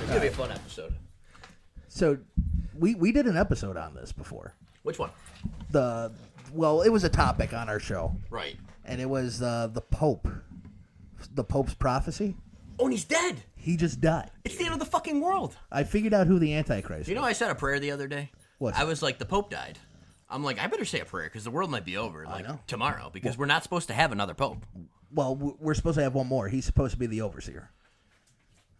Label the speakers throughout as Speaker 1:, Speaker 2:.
Speaker 1: It's going to be a fun episode.
Speaker 2: So, we did an episode on this before.
Speaker 1: Which one?
Speaker 2: Well, it was a topic on our show.
Speaker 1: Right.
Speaker 2: And it was the Pope. The Pope's prophecy.
Speaker 1: Oh, and he's dead.
Speaker 2: He just died.
Speaker 1: It's the end of the fucking world.
Speaker 2: I figured out who the Antichrist
Speaker 1: You know, I said a prayer the other day.
Speaker 2: What?
Speaker 1: I was like, the Pope died. I'm like, I better say a prayer because the world might be over tomorrow because we're not supposed to have another Pope.
Speaker 2: Well, we're supposed to have one more. He's supposed to be the overseer.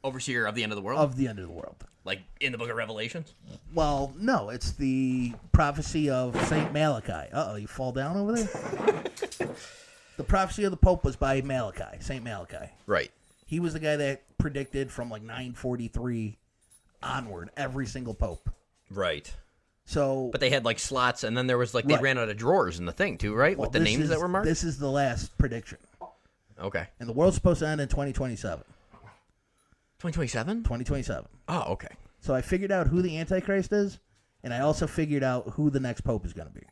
Speaker 1: Overseer of the end of the world?
Speaker 2: Of the end of the world.
Speaker 1: Like in the book of Revelations?
Speaker 2: Well, no. It's the prophecy of St. Malachi. Uh-oh, you fall down over there? The prophecy of the Pope was by Malachi, St. Malachi.
Speaker 1: Right.
Speaker 2: He was the guy that predicted from like 943 onward every single Pope.
Speaker 1: Right.
Speaker 2: So,
Speaker 1: but they had like slots, and then there was like they ran out of drawers in the thing too, right? With the names that were marked.
Speaker 2: This is the last prediction.
Speaker 1: Okay.
Speaker 2: And the world's supposed to end in 2027.
Speaker 1: 2027?
Speaker 2: 2027.
Speaker 1: Oh, okay.
Speaker 2: So I figured out who the Antichrist is, and I also figured out who the next Pope is going to be.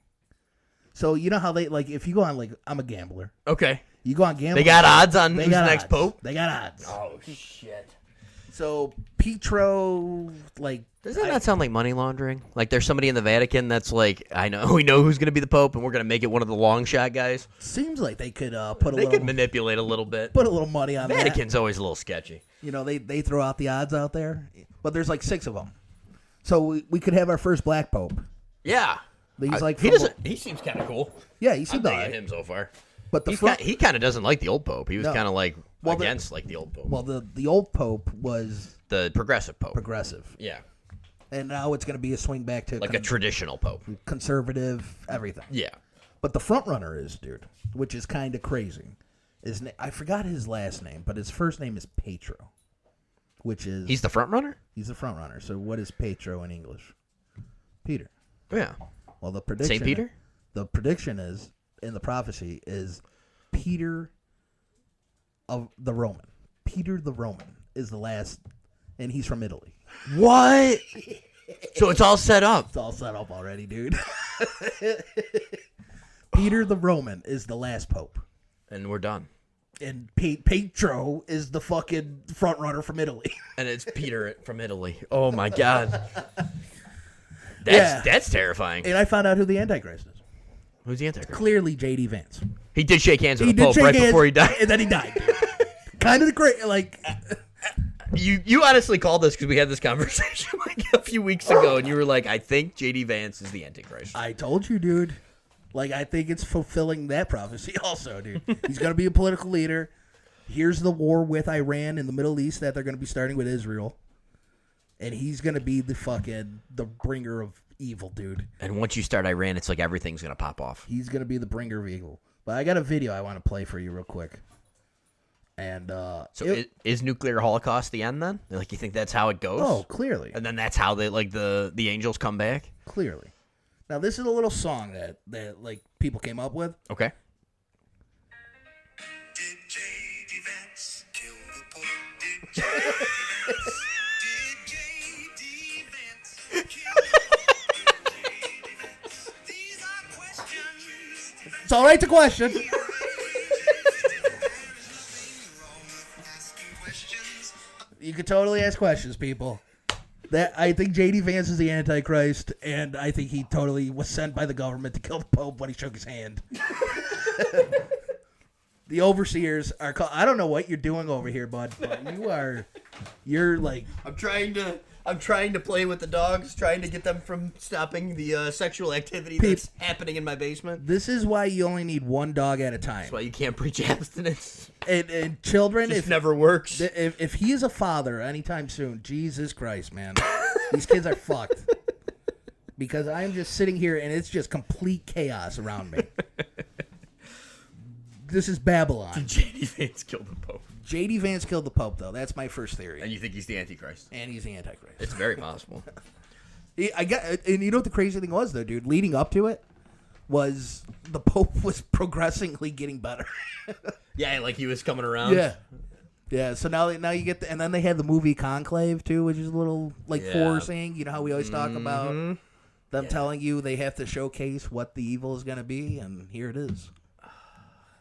Speaker 2: So you know how they like if you go on like I'm a gambler.
Speaker 1: Okay.
Speaker 2: You go on gambling.
Speaker 1: They got odds on who's the next Pope?
Speaker 2: They got odds.
Speaker 1: Oh shit.
Speaker 2: So Petro, like,
Speaker 1: doesn't that sound like money laundering? Like there's somebody in the Vatican that's like, we know who's going to be the Pope, and we're going to make it one of the long shot guys.
Speaker 2: Seems like they could
Speaker 1: They could manipulate a little bit.
Speaker 2: Put a little money on
Speaker 1: Vatican's always a little sketchy.
Speaker 2: You know, they throw out the odds out there, but there's like 6 of them. So we could have our first black Pope.
Speaker 1: Yeah. He seems kind of cool.
Speaker 2: Yeah, he seems
Speaker 1: I'm digging him so far.
Speaker 2: But
Speaker 1: he kind of doesn't like the old Pope. He was kind of like against the old Pope.
Speaker 2: Well, the old Pope was
Speaker 1: the progressive Pope.
Speaker 2: Progressive.
Speaker 1: Yeah.
Speaker 2: And now it's going to be a swing back to
Speaker 1: like a traditional Pope.
Speaker 2: Conservative, everything.
Speaker 1: Yeah.
Speaker 2: But the front runner is, dude, which is kind of crazy. I forgot his last name, but his first name is Petro, which is...
Speaker 1: He's the front runner?
Speaker 2: He's the front runner. So what is Petro in English? Peter.
Speaker 1: Yeah.
Speaker 2: Well, the prediction...
Speaker 1: St. Peter?
Speaker 2: The prediction is, in the prophecy, is Peter of the Roman. Peter the Roman is the last, and he's from Italy.
Speaker 1: What? So it's all set up.
Speaker 2: It's all set up already, dude. Peter the Roman is the last pope.
Speaker 1: And we're done.
Speaker 2: And Petro is the fucking front runner from Italy.
Speaker 1: And it's Peter from Italy. Oh, my God. That's terrifying.
Speaker 2: And I found out who the Antichrist is.
Speaker 1: Who's the Antichrist?
Speaker 2: Clearly J.D. Vance.
Speaker 1: He did shake hands with the Pope right before he died.
Speaker 2: And then he died, dude. Kind of the great, like...
Speaker 1: You honestly called this because we had this conversation like a few weeks ago, and you were like, I think J.D. Vance is the Antichrist.
Speaker 2: I told you, dude. Like, I think it's fulfilling that prophecy also, dude. He's going to be a political leader. Here's the war with Iran in the Middle East that they're going to be starting with Israel. And he's going to be the bringer of evil, dude.
Speaker 1: And once you start Iran, it's like everything's going to pop off.
Speaker 2: He's going to be the bringer of evil. But I got a video I want to play for you real quick. And
Speaker 1: is nuclear holocaust the end then? Like, you think that's how it goes?
Speaker 2: Oh, clearly.
Speaker 1: And then that's how the angels come back?
Speaker 2: Clearly. Now, this is a little song that like people came up with.
Speaker 1: Okay.
Speaker 3: Did J.D. Vance kill the Pope? Did J.D. Vance kill the Pope? Did J.D. Vance? These are questions.
Speaker 2: It's all right to question. You could totally ask questions, people. I think J.D. Vance is the Antichrist, and I think he totally was sent by the government to kill the Pope when he shook his hand. The overseers are called... I don't know what you're doing over here, bud, but you're like...
Speaker 1: I'm trying to play with the dogs, trying to get them from stopping the sexual activity that's happening in my basement.
Speaker 2: This is why you only need one dog at a time.
Speaker 1: That's why you can't preach abstinence.
Speaker 2: And children,
Speaker 1: it never works.
Speaker 2: If he is a father anytime soon, Jesus Christ, man, these kids are fucked. Because I'm just sitting here and it's just complete chaos around me. This is Babylon.
Speaker 1: Did J.D. Vance kill the Pope?
Speaker 2: J.D. Vance killed the Pope, though. That's my first theory.
Speaker 1: And you think he's the Antichrist?
Speaker 2: And he's the Antichrist.
Speaker 1: It's very possible.
Speaker 2: And you know what the crazy thing was, though, dude? Leading up to it was the Pope was progressively getting better.
Speaker 1: Yeah, like he was coming around.
Speaker 2: Yeah. So now you get and then they had the movie Conclave too, which is a little forcing. You know how we always talk about them telling you they have to showcase what the evil is going to be, and here it is.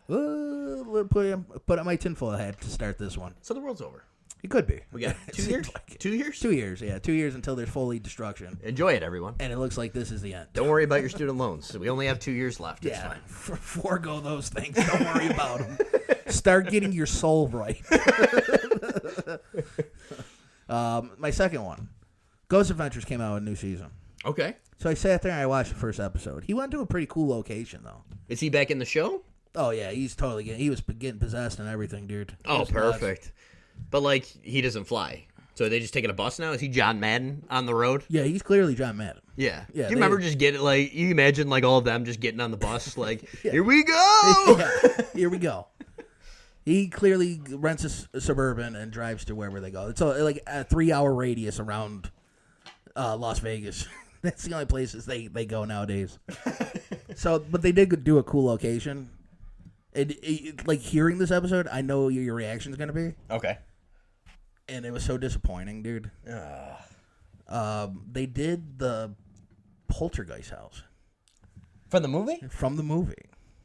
Speaker 2: Put on my tinfoil hat to start this one.
Speaker 1: So the world's over.
Speaker 2: It could be.
Speaker 1: We got 2 years. 2 years.
Speaker 2: 2 years, yeah. 2 years until there's fully destruction.
Speaker 1: Enjoy it, everyone.
Speaker 2: And it looks like this is the end.
Speaker 1: Don't worry about your student loans. We only have 2 years left. It's fine.
Speaker 2: Forego those things. Don't worry about them. Start getting your soul right. My second one. Ghost Adventures came out with a new season.
Speaker 1: Okay.
Speaker 2: So I sat there and I watched the first episode. He went to a pretty cool location, though.
Speaker 1: Is he back in the show?
Speaker 2: Oh, yeah. He's totally he was getting possessed and everything, dude.
Speaker 1: Oh, perfect. But, like, he doesn't fly. So are they just taking a bus now? Is he John Madden on the road?
Speaker 2: Yeah, he's clearly John Madden.
Speaker 1: Yeah.
Speaker 2: Yeah,
Speaker 1: Do you remember just getting, like, you imagine, like, all of them just getting on the bus, like, here we go!
Speaker 2: Yeah, here we go. He clearly rents a Suburban and drives to wherever they go. It's like a 3-hour radius around Las Vegas. That's the only places they go nowadays. So, but they did do a cool location. Like, hearing this episode, I know your reaction is going to be.
Speaker 1: Okay.
Speaker 2: And it was so disappointing, dude. They did the Poltergeist house.
Speaker 1: From the movie?
Speaker 2: From the movie.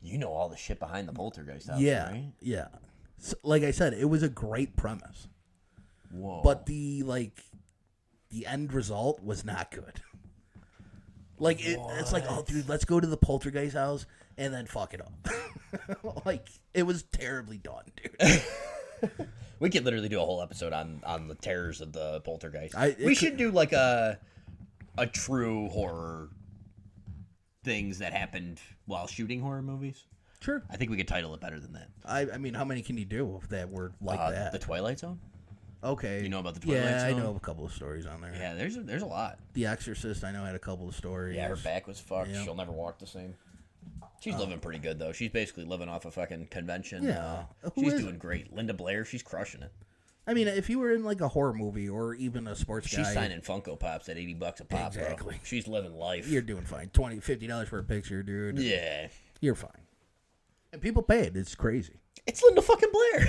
Speaker 1: You know all the shit behind the Poltergeist house,
Speaker 2: Yeah,
Speaker 1: right?
Speaker 2: yeah. So, like I said, it was a great premise.
Speaker 1: Whoa.
Speaker 2: But the end result was not good. Like, it's like, oh, dude, let's go to the Poltergeist house and then fuck it up. Like, it was terribly done, dude.
Speaker 1: We could literally do a whole episode on the terrors of the Poltergeist.
Speaker 2: We
Speaker 1: should do, like, a true horror things that happened while shooting horror movies.
Speaker 2: Sure.
Speaker 1: I think we could title it better than that.
Speaker 2: I mean, how many can you do that were like that?
Speaker 1: The Twilight Zone?
Speaker 2: Okay.
Speaker 1: You know about the Twilight Zone?
Speaker 2: Yeah, I know a couple of stories on there.
Speaker 1: Yeah, there's a lot.
Speaker 2: The Exorcist, I know, had a couple of stories.
Speaker 1: Yeah, her back was fucked.
Speaker 2: Yeah.
Speaker 1: She'll never walk the same. She's living pretty good, though. She's basically living off a fucking convention.
Speaker 2: Yeah. Who
Speaker 1: She's
Speaker 2: is
Speaker 1: doing great. Linda Blair, she's crushing it.
Speaker 2: I mean, if you were in like a horror movie or even a sports guy,
Speaker 1: She's signing Funko Pops at $80 a pop,
Speaker 2: Exactly.
Speaker 1: bro. She's living life.
Speaker 2: you're doing fine. $20, $50 for a picture, dude.
Speaker 1: Yeah.
Speaker 2: You're fine. And people pay it. It's crazy.
Speaker 1: It's Linda fucking Blair.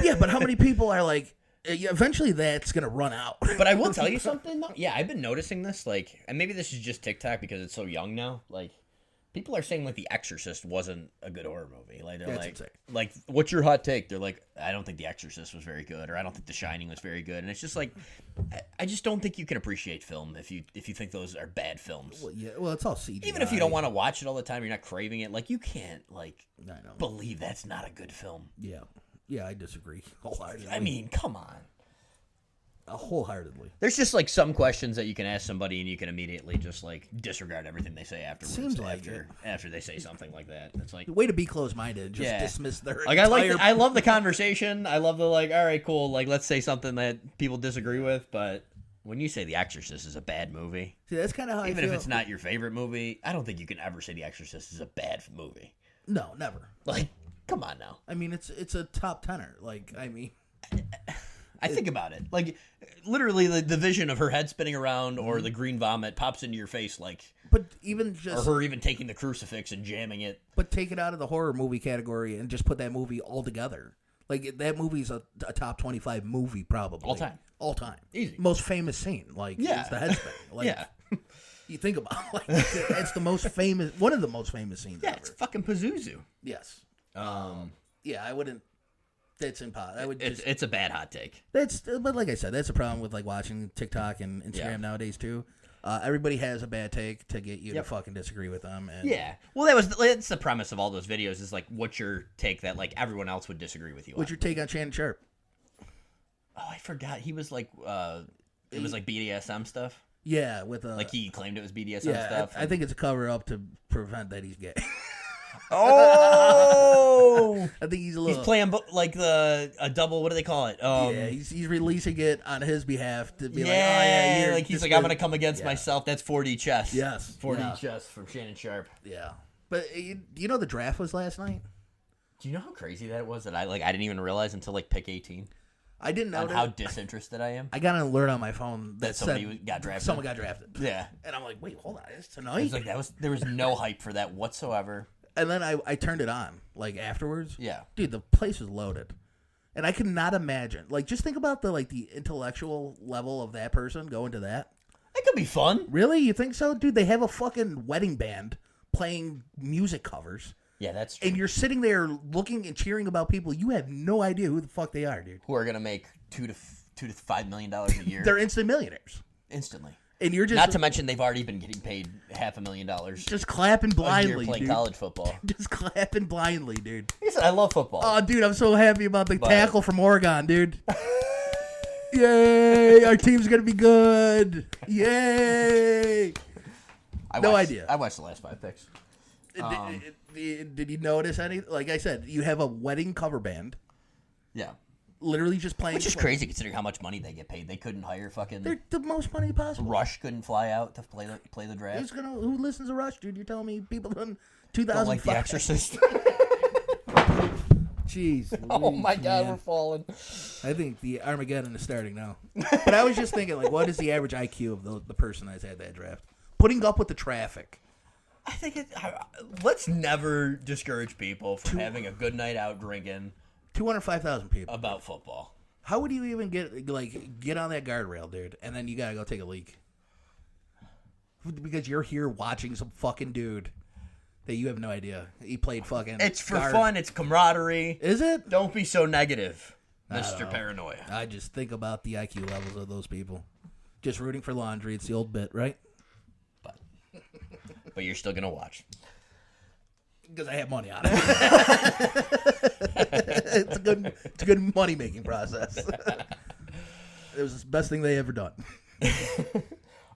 Speaker 2: Yeah, but how many people are like, eventually that's going to run out.
Speaker 1: But I will tell you something, though. Yeah, I've been noticing this, like, and maybe this is just TikTok because it's so young now. Like, people are saying, like, The Exorcist wasn't a good horror movie. Like, they're
Speaker 2: That's insane.
Speaker 1: like, what's your hot take? They're like, I don't think The Exorcist was very good, or I don't think The Shining was very good. And it's just like, I just don't think you can appreciate film if you think those are bad films.
Speaker 2: Well, yeah, well, it's all CGI.
Speaker 1: Even if you don't want to watch it all the time, you're not craving it. Like, you can't, like,
Speaker 2: I know.
Speaker 1: believe that's not a good film.
Speaker 2: Yeah. Yeah, I disagree wholeheartedly.
Speaker 1: I mean, come on.
Speaker 2: Wholeheartedly.
Speaker 1: There's just like some questions that you can ask somebody and you can immediately just like disregard everything they say afterwards.
Speaker 2: Seems like
Speaker 1: after they say something like that. It's like,
Speaker 2: Way to be close-minded and just
Speaker 1: Yeah.
Speaker 2: dismiss their
Speaker 1: like
Speaker 2: entire...
Speaker 1: I love the conversation. I love the like, all right, cool. Like, let's say something that people disagree with. But when you say The Exorcist is a bad movie,
Speaker 2: See, that's kind of how I
Speaker 1: even
Speaker 2: feel.
Speaker 1: if it's not your favorite movie, I don't think you can ever say The Exorcist is a bad movie.
Speaker 2: No, never.
Speaker 1: Like, come on now.
Speaker 2: I mean, it's a top tenor. Like, I mean...
Speaker 1: I think about it. Like, literally, the vision of her head spinning around or the green vomit pops into your face, like,
Speaker 2: But even
Speaker 1: or
Speaker 2: just...
Speaker 1: her even taking the crucifix and jamming it.
Speaker 2: But take it out of the horror movie category and just put that movie all together. Like, that movie's a top 25 movie, probably.
Speaker 1: All time.
Speaker 2: All time.
Speaker 1: Easy.
Speaker 2: Most famous scene. Like,
Speaker 1: Yeah.
Speaker 2: it's the head spinning. Like,
Speaker 1: Yeah.
Speaker 2: You think about it, like, it's the most famous... One of the most famous scenes
Speaker 1: Yeah,
Speaker 2: ever.
Speaker 1: it's fucking Pazuzu.
Speaker 2: Yes. Yeah, I wouldn't... That's impossible. I would just...
Speaker 1: It's a bad hot take.
Speaker 2: But like I said, that's a problem with like watching TikTok and Instagram
Speaker 1: Yeah.
Speaker 2: nowadays too. Everybody has a bad take to get you to fucking disagree with them. And
Speaker 1: Yeah. Well, that's the premise of all those videos is like, what's your take that like everyone else would disagree with you
Speaker 2: What's
Speaker 1: on?
Speaker 2: your take on Shannon Sharp?
Speaker 1: Oh, I forgot. He was like, it was like BDSM stuff.
Speaker 2: Yeah, with
Speaker 1: Like he claimed it was BDSM
Speaker 2: yeah,
Speaker 1: stuff.
Speaker 2: I think it's a cover up to prevent that he's gay.
Speaker 1: Oh!
Speaker 2: I think he's a
Speaker 1: He's
Speaker 2: little.
Speaker 1: playing like a double. What do they call it?
Speaker 2: Yeah, he's releasing it on his behalf to be
Speaker 1: yeah,
Speaker 2: like, oh yeah, you're
Speaker 1: like he's
Speaker 2: just
Speaker 1: like, I'm gonna come against myself. That's 4D chess.
Speaker 2: Yes,
Speaker 1: 4D
Speaker 2: yeah.
Speaker 1: chess from Shannon Sharp.
Speaker 2: Yeah, but you know the draft was last night.
Speaker 1: Do you know how crazy that was? That I didn't even realize until like pick 18.
Speaker 2: I didn't know
Speaker 1: On how disinterested I am.
Speaker 2: I got an alert on my phone that
Speaker 1: somebody
Speaker 2: said
Speaker 1: got drafted.
Speaker 2: Someone got drafted.
Speaker 1: Yeah,
Speaker 2: and I'm like, wait, hold on, it's tonight.
Speaker 1: it's like there was no hype for that whatsoever.
Speaker 2: And then I turned it on, like, afterwards.
Speaker 1: Yeah.
Speaker 2: Dude, the place was loaded. And I could not imagine. Like, just think about the intellectual level of that person going to that.
Speaker 1: That could be fun.
Speaker 2: Really? You think so? Dude, they have a fucking wedding band playing music covers.
Speaker 1: Yeah, that's true.
Speaker 2: And you're sitting there looking and cheering about people. You have no idea who the fuck they are, dude.
Speaker 1: Who are gonna make two $2 to $5 million a year
Speaker 2: They're instant millionaires.
Speaker 1: instantly.
Speaker 2: And you're just
Speaker 1: Not to mention they've already been getting paid $500,000
Speaker 2: just clapping
Speaker 1: a year
Speaker 2: blindly,
Speaker 1: playing
Speaker 2: dude.
Speaker 1: college football.
Speaker 2: Just clapping blindly, dude.
Speaker 1: Like I said, I love football.
Speaker 2: Oh, dude, I'm so happy about the tackle from Oregon, dude. Yay! Our team's gonna be good. Yay! No idea.
Speaker 1: I watched the last 5 picks.
Speaker 2: Did you notice any? Like I said, you have a wedding cover band,
Speaker 1: Yeah.
Speaker 2: literally just playing.
Speaker 1: Which is crazy considering how much money they get paid. They couldn't hire fucking
Speaker 2: They're the most money possible.
Speaker 1: Rush couldn't fly out to play the draft.
Speaker 2: Who listens to Rush, dude? You're telling me people in
Speaker 1: Don't
Speaker 2: 2005?
Speaker 1: like The Exorcist.
Speaker 2: Jeez.
Speaker 1: Oh
Speaker 2: Louise,
Speaker 1: my God,
Speaker 2: man.
Speaker 1: we're falling.
Speaker 2: I think the Armageddon is starting now. But I was just thinking, like, what is the average IQ of the person that's had that draft? Putting up with the traffic.
Speaker 1: I think let's never discourage people from having a good night out drinking
Speaker 2: 205,000 people.
Speaker 1: about football.
Speaker 2: How would you even get on that guardrail, dude? And then you gotta go take a leak because you're here watching some fucking dude that you have no idea he played fucking.
Speaker 1: It's for
Speaker 2: guard.
Speaker 1: fun. It's camaraderie.
Speaker 2: Is it?
Speaker 1: Don't be so negative,
Speaker 2: I don't
Speaker 1: Mr.
Speaker 2: know.
Speaker 1: Paranoia.
Speaker 2: I just think about the IQ levels of those people. Just rooting for laundry. It's the old bit, right?
Speaker 1: But you're still gonna watch.
Speaker 2: Because I have money on it. It's a good money making process. It was the best thing they ever done.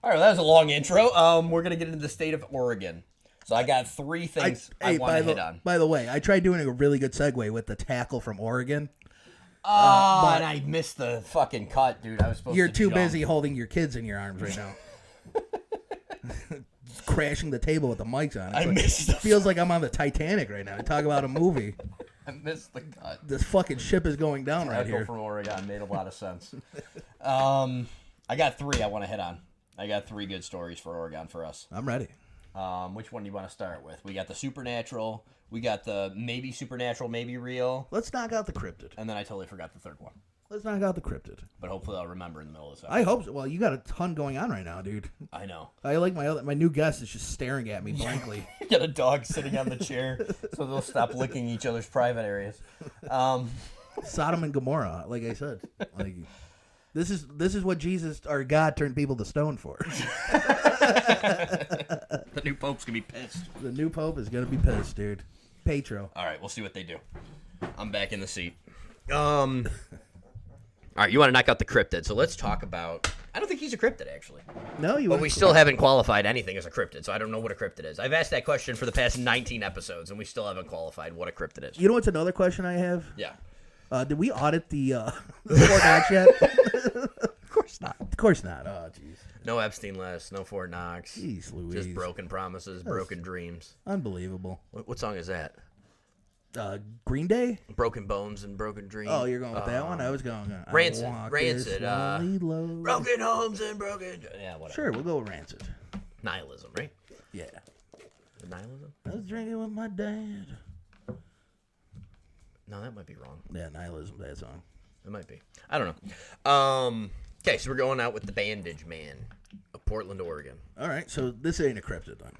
Speaker 1: All right, that was a long intro. We're gonna get into the state of Oregon. So I got 3 things I want to hit on.
Speaker 2: By the way, I tried doing a really good segue with the tackle from Oregon.
Speaker 1: And I missed the fucking cut, dude. I was supposed
Speaker 2: You're
Speaker 1: to
Speaker 2: too
Speaker 1: jump.
Speaker 2: busy holding your kids in your arms right now. Crashing the table with the mics on.
Speaker 1: I missed the
Speaker 2: Feels like I'm on the Titanic right now. Talk about a movie.
Speaker 1: I missed the cut.
Speaker 2: This fucking ship is going down right
Speaker 1: Tackle
Speaker 2: here.
Speaker 1: from Oregon made a lot of sense. I got 3 I want to hit on. I got 3 good stories for Oregon for us.
Speaker 2: I'm ready.
Speaker 1: Which one do you want to start with? We got the supernatural. We got the maybe supernatural, maybe real.
Speaker 2: Let's knock out the cryptid.
Speaker 1: And then I totally forgot the third one.
Speaker 2: Let's knock out the cryptid.
Speaker 1: But hopefully I'll remember in the middle of this
Speaker 2: I
Speaker 1: episode.
Speaker 2: hope so. Well, you got a ton going on right now, dude.
Speaker 1: I know.
Speaker 2: I like my new guest is just staring at me blankly.
Speaker 1: Got a dog sitting on the chair so they'll stop licking each other's private areas.
Speaker 2: Sodom and Gomorrah, like I said. Like this is what Jesus or God turned people to stone for.
Speaker 1: The new pope's going to be pissed.
Speaker 2: The new pope is gonna be pissed, dude. Petro.
Speaker 1: All right, we'll see what they do. I'm back in the seat. All right, you want to knock out the cryptid. So let's talk about... I don't think he's a cryptid, actually.
Speaker 2: No, you.
Speaker 1: But we still haven't qualified anything as a cryptid, so I don't know what a cryptid is. I've asked that question for the past 19 episodes, and we still haven't qualified what a cryptid is.
Speaker 2: You know what's another question I have?
Speaker 1: Yeah.
Speaker 2: Did we audit the Fort Knox yet?
Speaker 1: Of course not.
Speaker 2: Of course not. Oh, jeez.
Speaker 1: No Epstein list, no Fort Knox.
Speaker 2: Jeez Louise.
Speaker 1: Just broken promises, broken dreams.
Speaker 2: Unbelievable.
Speaker 1: What song is that?
Speaker 2: Green Day?
Speaker 1: Broken Bones and Broken Dreams.
Speaker 2: Oh, you're going with that one? I was going.
Speaker 1: Rancid.
Speaker 2: I walk
Speaker 1: Rancid.
Speaker 2: this lonely road.
Speaker 1: Broken homes and broken... Yeah, whatever.
Speaker 2: Sure, we'll go with Rancid.
Speaker 1: Nihilism, right?
Speaker 2: Yeah.
Speaker 1: Nihilism?
Speaker 2: I was drinking with my dad.
Speaker 1: No, that might be wrong.
Speaker 2: Yeah, Nihilism, that song.
Speaker 1: It might be. I don't know. Okay, so we're going out with the Bandage Man of Portland, Oregon.
Speaker 2: All right, so this ain't a cryptid then.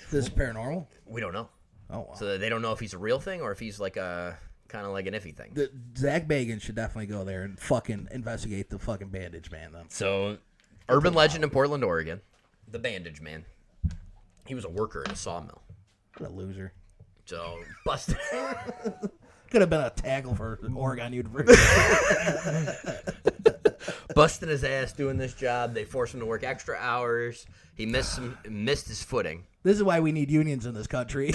Speaker 2: This is paranormal?
Speaker 1: We don't know.
Speaker 2: Oh, wow.
Speaker 1: So they don't know if he's a real thing or if he's like a kind of like an iffy thing.
Speaker 2: Zach Bagans should definitely go there and fucking investigate the fucking Bandage Man then.
Speaker 1: So, urban legend in Portland, Oregon, the Bandage Man. He was a worker at a sawmill.
Speaker 2: What a loser.
Speaker 1: So, busted.
Speaker 2: Could have been a tackle for Oregon University.
Speaker 1: Busting his ass doing this job. They forced him to work extra hours. He missed his footing.
Speaker 2: This is why we need unions in this country.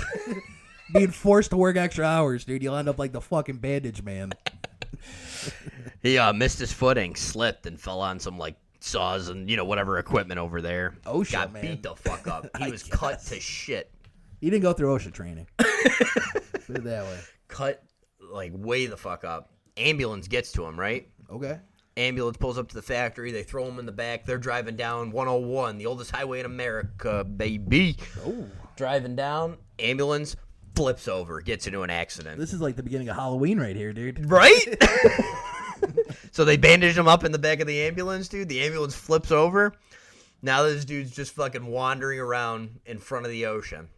Speaker 2: Being forced to work extra hours, dude. You'll end up like the fucking Bandage Man.
Speaker 1: He missed his footing, slipped, and fell on some like saws and whatever equipment over there.
Speaker 2: OSHA,
Speaker 1: got
Speaker 2: man.
Speaker 1: beat the fuck up. He was cut to shit.
Speaker 2: He didn't go through OSHA training. Put it that way.
Speaker 1: Cut like way the fuck up. Ambulance gets to him, right?
Speaker 2: Okay.
Speaker 1: Ambulance pulls up to the factory. They throw him in the back. They're driving down 101, the oldest highway in America, baby.
Speaker 2: Oh.
Speaker 1: Driving down, ambulance flips over, gets into an accident.
Speaker 2: This is like the beginning of Halloween right here, dude.
Speaker 1: Right? So they bandage him up in the back of the ambulance, dude. The ambulance flips over. Now this dude's just fucking wandering around in front of the ocean.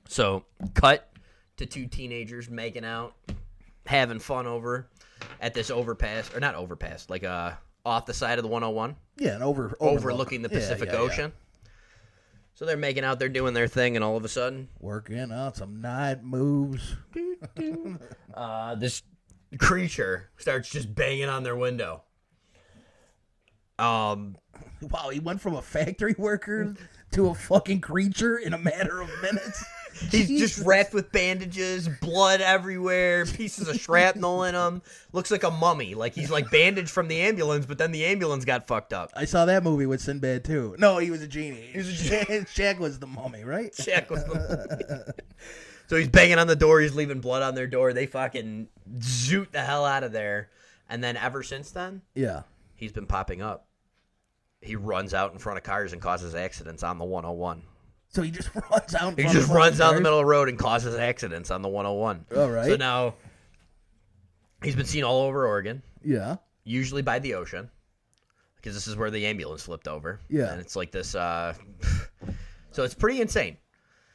Speaker 1: So, cut to 2 teenagers making out, having fun over.
Speaker 4: at this overpass, or not overpass, like off the side of the 101,
Speaker 2: Yeah, and
Speaker 4: overlooking the Pacific Ocean. So they're making out, they're doing their thing, and all of a sudden,
Speaker 2: Working out some night moves.
Speaker 4: this creature starts just banging on their window.
Speaker 2: Wow, he went from a factory worker to a fucking creature in a matter of minutes.
Speaker 4: He's
Speaker 2: Jesus.
Speaker 4: just wrapped with bandages, blood everywhere, pieces of shrapnel in him. Looks like a mummy. Like he's like Bandage from the ambulance, but then the ambulance got fucked up.
Speaker 2: I saw that movie with Sinbad too. No, he was a genie. He was a genie. Shaq was the mummy, right?
Speaker 4: Check with them. So he's banging on the door. He's leaving blood on their door. They fucking zoot the hell out of there. And then ever since then,
Speaker 2: Yeah.
Speaker 4: he's been popping up. He runs out in front of cars and causes accidents on the 101.
Speaker 2: So he just runs out.
Speaker 4: He just runs down the middle of the road and causes accidents on the 101.
Speaker 2: All right.
Speaker 4: So now he's been seen all over Oregon,
Speaker 2: Yeah.
Speaker 4: usually by the ocean, because this is where the ambulance flipped over.
Speaker 2: Yeah.
Speaker 4: And it's like this. So it's pretty insane.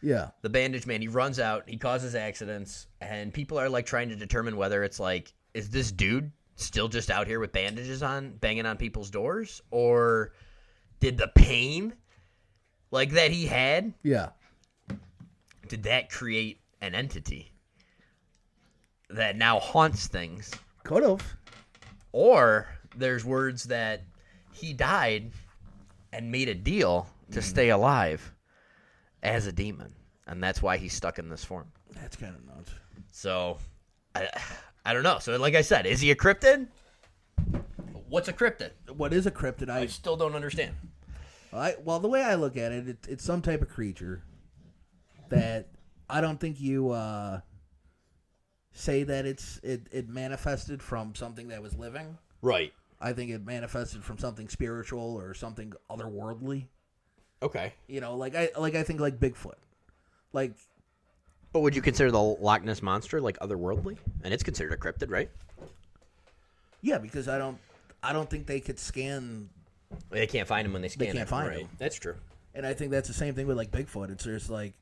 Speaker 2: Yeah.
Speaker 4: The Bandage man, he runs out, he causes accidents, and people are like trying to determine whether it's like, is this dude still just out here with bandages on, banging on people's doors, or did the pain like that he had,
Speaker 2: Yeah.
Speaker 4: did that create an entity that now haunts things?
Speaker 2: Could have.
Speaker 4: Or there's words that he died and made a deal to stay alive as a demon, and that's why he's stuck in this form.
Speaker 2: That's kind of nuts.
Speaker 4: So I don't know. So like I said, is he a cryptid? What's a cryptid?
Speaker 2: What is a cryptid?
Speaker 4: I still don't understand.
Speaker 2: Well, the way I look at it, it's some type of creature that I don't think you say that it manifested from something that was living.
Speaker 4: Right.
Speaker 2: I think it manifested from something spiritual or something otherworldly.
Speaker 4: Okay.
Speaker 2: You know, like I think like Bigfoot. Like,
Speaker 4: But would you consider the Loch Ness monster like otherworldly? And it's considered a cryptid, right?
Speaker 2: yeah, because I don't think they could scan.
Speaker 4: They can't find him when they scan
Speaker 2: can't
Speaker 4: it.
Speaker 2: find
Speaker 4: right.
Speaker 2: him.
Speaker 4: That's true.
Speaker 2: And I think that's the same thing with like Bigfoot. It's just like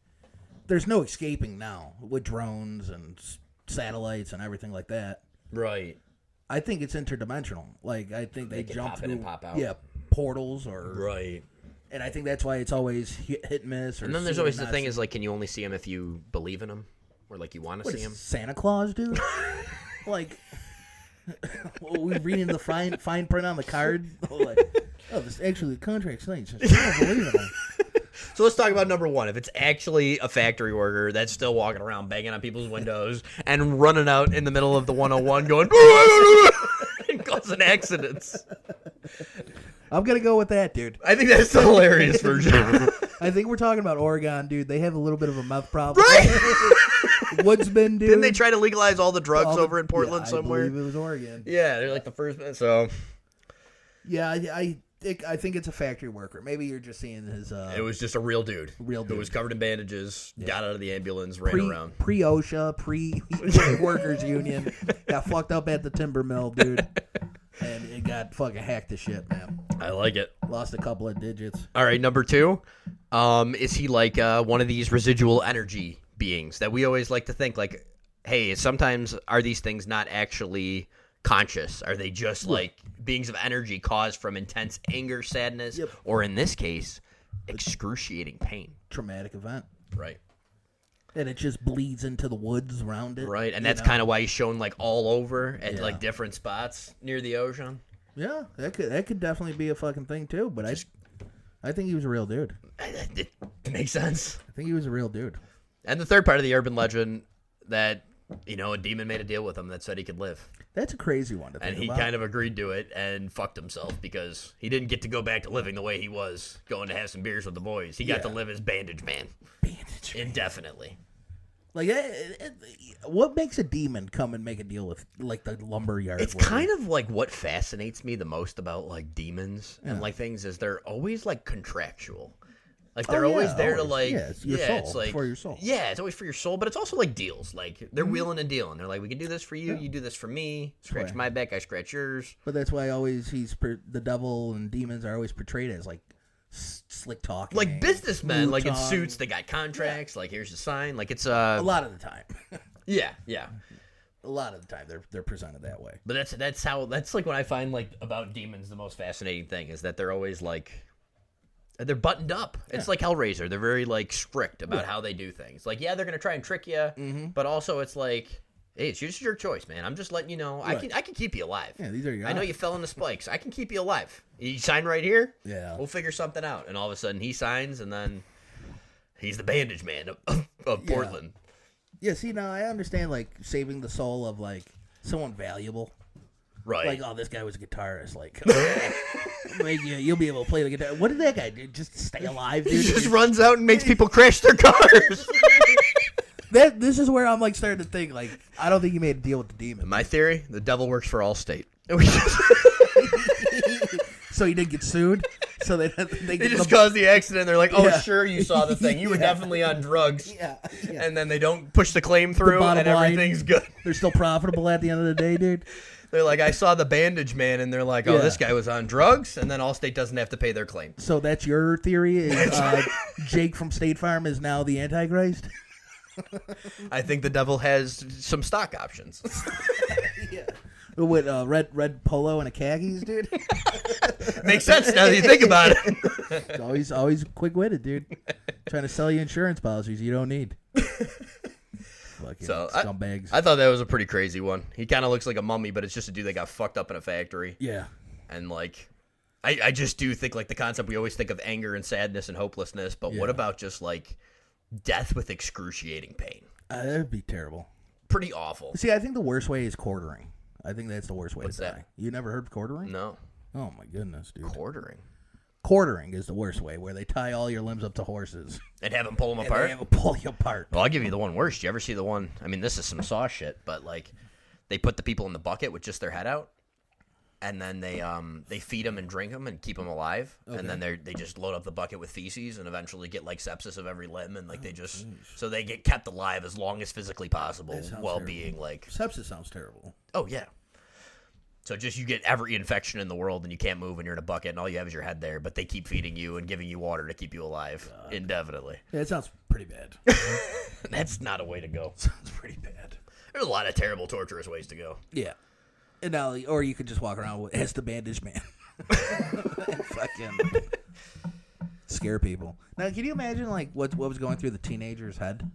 Speaker 2: there's no escaping now with drones and satellites and everything like that.
Speaker 4: Right.
Speaker 2: I think it's interdimensional. Like I think they
Speaker 4: can
Speaker 2: jump
Speaker 4: pop in
Speaker 2: through
Speaker 4: and pop out.
Speaker 2: yeah portals or
Speaker 4: Right.
Speaker 2: and I think that's why it's always hit and miss. Or
Speaker 4: And then there's
Speaker 2: see
Speaker 4: always
Speaker 2: or
Speaker 4: the
Speaker 2: not
Speaker 4: thing
Speaker 2: see.
Speaker 4: is like, can you only see him if you believe in him, or like you want to
Speaker 2: What
Speaker 4: see
Speaker 2: is
Speaker 4: him?
Speaker 2: Santa Claus, dude? Like, we reading the fine print on the card. Like, oh, this actually the contract states. I don't believe in him.
Speaker 4: So let's talk about number one. If it's actually a factory worker that's still walking around banging on people's windows and running out in the middle of the 101 going and causing accidents.
Speaker 2: I'm gonna go with that, dude.
Speaker 4: I think that's the hilarious version.
Speaker 2: I think we're talking about Oregon, dude. They have a little bit of a meth problem.
Speaker 4: Right?
Speaker 2: Woodsman, dude.
Speaker 4: Didn't they try to legalize all the drugs
Speaker 2: All the-
Speaker 4: over in Portland
Speaker 2: yeah,
Speaker 4: somewhere?
Speaker 2: I believe it was Oregon.
Speaker 4: Yeah, they're like the first. So
Speaker 2: Yeah, I think it's a factory worker. Maybe you're just seeing his
Speaker 4: it was just a real dude.
Speaker 2: Real
Speaker 4: Who
Speaker 2: dude.
Speaker 4: was covered in bandages, got out of the ambulance, ran around.
Speaker 2: pre OSHA, pre workers union, got fucked up at the timber mill, dude, and it got fucking hacked to shit, man.
Speaker 4: I like it.
Speaker 2: Lost a couple of digits.
Speaker 4: All right, number two. Is he like one of these residual energy beings that we always like to think like, hey, sometimes are these things not actually conscious? Are they just like beings of energy caused from intense anger, sadness,
Speaker 2: Yep.
Speaker 4: or in this case, excruciating pain?
Speaker 2: Traumatic event.
Speaker 4: Right.
Speaker 2: And it just bleeds into the woods around it.
Speaker 4: Right, and
Speaker 2: you
Speaker 4: that's
Speaker 2: know?
Speaker 4: kind of why he's shown like all over at
Speaker 2: Yeah.
Speaker 4: like different spots near the ocean.
Speaker 2: Yeah, that could definitely be a fucking thing too. But I think he was a real dude.
Speaker 4: It makes sense.
Speaker 2: I think he was a real dude.
Speaker 4: And the third part of the urban legend that, you know, a demon made a deal with him that said he could live.
Speaker 2: That's a crazy one to think
Speaker 4: And he
Speaker 2: about.
Speaker 4: kind of agreed to it and fucked himself because he didn't get to go back to living the way he was, going to have some beers with the boys. He got to
Speaker 2: Yeah.
Speaker 4: live as Bandage Man
Speaker 2: Bandage.
Speaker 4: indefinitely.
Speaker 2: Like, what makes a demon come and make a deal with like the lumber yard?
Speaker 4: It's
Speaker 2: worker?
Speaker 4: kind of like what fascinates me the most about like demons and
Speaker 2: Yeah.
Speaker 4: like things is they're always like contractual. Like they're
Speaker 2: Oh, yeah,
Speaker 4: always there to
Speaker 2: always.
Speaker 4: like
Speaker 2: Yeah, it's your soul.
Speaker 4: it's like
Speaker 2: It's for your soul.
Speaker 4: Yeah, it's always for your soul, but it's also like deals. Like they're wheeling and dealing. They're like, we can do this for you,
Speaker 2: Yeah.
Speaker 4: you do this for me. Scratch
Speaker 2: right.
Speaker 4: my back, I scratch yours.
Speaker 2: But that's why the devil and demons are always portrayed as like slick talking,
Speaker 4: Like businessmen,
Speaker 2: smooth
Speaker 4: like in
Speaker 2: tongue.
Speaker 4: suits, they got contracts. Like here's the sign. Like it's
Speaker 2: A lot of the time.
Speaker 4: yeah.
Speaker 2: A lot of the time, they're presented that way.
Speaker 4: But that's like what I find like about demons the most fascinating thing is that they're always like they're buttoned up. It's like Hellraiser. They're very like strict about how they do things. Like they're gonna try and trick you, but also it's like, hey, it's just your choice, man. I'm just letting you know I can keep you alive.
Speaker 2: Yeah, these are your
Speaker 4: I know you fell into spikes. I can keep you alive. You sign right here.
Speaker 2: Yeah,
Speaker 4: we'll figure something out. And all of a sudden he signs, and then he's the bandage man of Portland.
Speaker 2: Yeah, see, now I understand, like, saving the soul of, like, someone valuable.
Speaker 4: Right.
Speaker 2: Like, oh, this guy was a guitarist. Like, like you'll be able to play the guitar. What did that guy do? Just stay alive, dude?
Speaker 4: He just runs out and makes people crash their cars.
Speaker 2: This is where I'm, like, starting to think, like, I don't think he made a deal with the demon.
Speaker 4: My theory, the devil works for Allstate.
Speaker 2: So he didn't get sued? So they
Speaker 4: just caused the accident. They're like, oh,
Speaker 2: Yeah.
Speaker 4: sure, you saw the thing. You were definitely on drugs.
Speaker 2: Yeah.
Speaker 4: And then they don't push the claim through,
Speaker 2: bottom
Speaker 4: and
Speaker 2: line,
Speaker 4: everything's good.
Speaker 2: They're still profitable at the end of the day, dude.
Speaker 4: They're like, I saw the bandage man, and they're like, oh, this guy was on drugs, and then Allstate doesn't have to pay their claim.
Speaker 2: So that's your theory? Is Jake from State Farm is now the Antichrist?
Speaker 4: I think the devil has some stock options.
Speaker 2: Yeah. With red polo and a khakis, dude.
Speaker 4: Makes sense now that you think about it.
Speaker 2: It's always quick-witted, dude. Trying to sell you insurance policies you don't need. Fucking scumbags.
Speaker 4: I thought that was a pretty crazy one. He kind of looks like a mummy, but it's just a dude that got fucked up in a factory.
Speaker 2: Yeah.
Speaker 4: And like, I just do think like the concept we always think of anger and sadness and hopelessness, but what about just like death with excruciating pain?
Speaker 2: That would be terrible.
Speaker 4: Pretty awful.
Speaker 2: See, I think the worst way is quartering. I think that's the worst way
Speaker 4: What's
Speaker 2: to die.
Speaker 4: that?
Speaker 2: You never heard of quartering?
Speaker 4: No.
Speaker 2: Oh, my goodness, dude.
Speaker 4: Quartering.
Speaker 2: Quartering is the worst way, where they tie all your limbs up to horses.
Speaker 4: And have them pull them
Speaker 2: And
Speaker 4: apart?
Speaker 2: they have to pull you apart.
Speaker 4: Well, I'll give you the one worse. You ever see the one? I mean, this is some Saw shit, but like, they put the people in the bucket with just their head out, and then they feed them and drink them and keep them alive, and then they just load up the bucket with feces and eventually get like sepsis of every limb, and like so they get kept alive as long as physically possible while being like
Speaker 2: Sepsis sounds terrible.
Speaker 4: Oh yeah. So just you get every infection in the world and you can't move and you're in a bucket and all you have is your head there, but they keep feeding you and giving you water to keep you alive indefinitely.
Speaker 2: Yeah, it sounds pretty bad.
Speaker 4: That's not a way to go.
Speaker 2: Sounds pretty bad.
Speaker 4: There's a lot of terrible, torturous ways to go.
Speaker 2: Yeah. And now, or you could just walk around as the bandage man. Fucking scare people. Now, can you imagine like what was going through the teenager's head?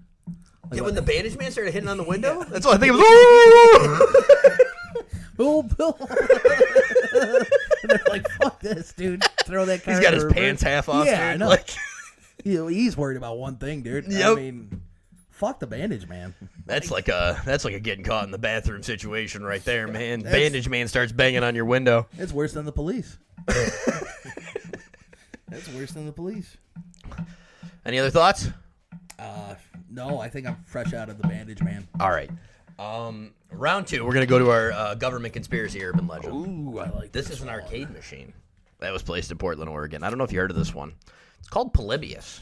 Speaker 2: Like,
Speaker 4: Yeah, when the bandage man started hitting on the window, that's all I think of. Ooh!
Speaker 2: Oh, Bill. And they're like, fuck this, dude. Throw that car
Speaker 4: He's got
Speaker 2: in
Speaker 4: his
Speaker 2: reverse.
Speaker 4: pants half off,
Speaker 2: Yeah,
Speaker 4: dude.
Speaker 2: I know.
Speaker 4: Like,
Speaker 2: He's worried about one thing, dude. I
Speaker 4: Yep.
Speaker 2: mean, fuck the bandage man.
Speaker 4: that's like a getting caught in the bathroom situation right there, man. Bandage man starts banging on your window.
Speaker 2: It's worse than the police. That's worse than the police.
Speaker 4: Any other thoughts?
Speaker 2: No, I think I'm fresh out of the bandage man.
Speaker 4: All right. Round two, we're going to go to our government conspiracy urban legend.
Speaker 2: Ooh, I like
Speaker 4: This is an arcade machine that was placed in Portland, Oregon. I don't know if you heard of this one. It's called Polybius.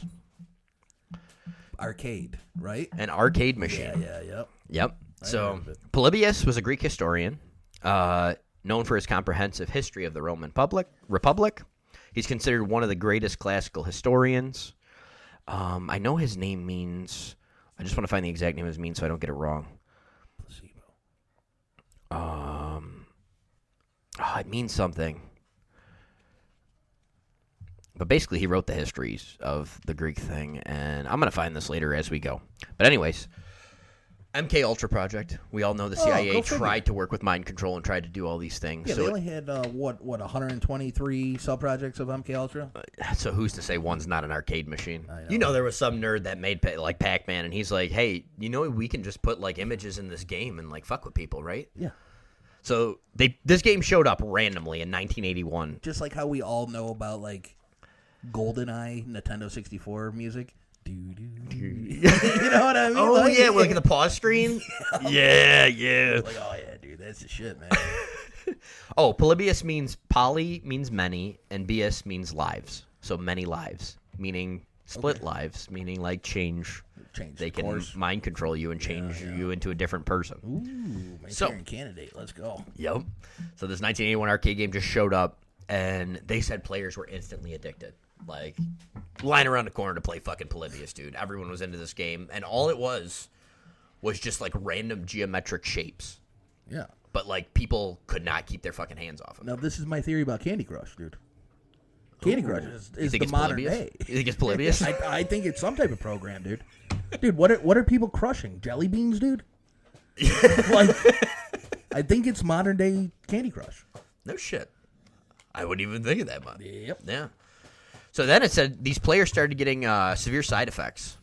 Speaker 2: Arcade, right?
Speaker 4: An arcade machine.
Speaker 2: Yep.
Speaker 4: Yep. So
Speaker 2: heard of it.
Speaker 4: Polybius was a Greek historian, known for his comprehensive history of the Roman Republic. He's considered one of the greatest classical historians. I know his name means. I just want to find the exact name of his means so I don't get it wrong.
Speaker 2: Placebo.
Speaker 4: It means something. But basically, he wrote the histories of the Greek thing, and I'm going to find this later as we go. But anyways, MK Ultra project. We all know the CIA
Speaker 2: go figure.
Speaker 4: tried to work with mind control and tried to do all these things.
Speaker 2: Yeah,
Speaker 4: so
Speaker 2: they only had 123 sub projects of MK Ultra.
Speaker 4: So who's to say one's not an arcade machine?
Speaker 2: I know.
Speaker 4: You know, there was some nerd that made like Pac-Man, and he's like, "Hey, you know, we can just put like images in this game and like fuck with people, right?"
Speaker 2: Yeah,
Speaker 4: So this game showed up randomly in 1981.
Speaker 2: just like how we all know about like GoldenEye Nintendo 64 music. You know what I mean?
Speaker 4: Oh
Speaker 2: Like,
Speaker 4: yeah, like the pause screen. Yeah.
Speaker 2: Like, oh yeah, dude, that's the shit, man.
Speaker 4: Oh, Polybius means poly means many, and bius means lives. So many lives, meaning split lives, meaning like change. They can
Speaker 2: course.
Speaker 4: mind control you and change you into a different person.
Speaker 2: Ooh, Manchurian candidate. Let's go.
Speaker 4: Yep. So this 1981 arcade game just showed up, and they said players were instantly addicted. Like, line around the corner to play fucking Polybius, dude. Everyone was into this game, and all it was was just like random geometric shapes,
Speaker 2: Yeah.
Speaker 4: but like people could not keep their fucking hands off them.
Speaker 2: Now this is my theory about Candy Crush, dude. Candy Crush
Speaker 4: You
Speaker 2: is
Speaker 4: think
Speaker 2: the
Speaker 4: it's
Speaker 2: modern
Speaker 4: Polybius?
Speaker 2: day.
Speaker 4: You think it's Polybius?
Speaker 2: I think it's some type of program, dude. Dude, what are people crushing? Jelly beans, dude? Like, I think it's modern day Candy Crush.
Speaker 4: No shit. I wouldn't even think of that much.
Speaker 2: Yep.
Speaker 4: Yeah. So then it said these players started getting severe side effects,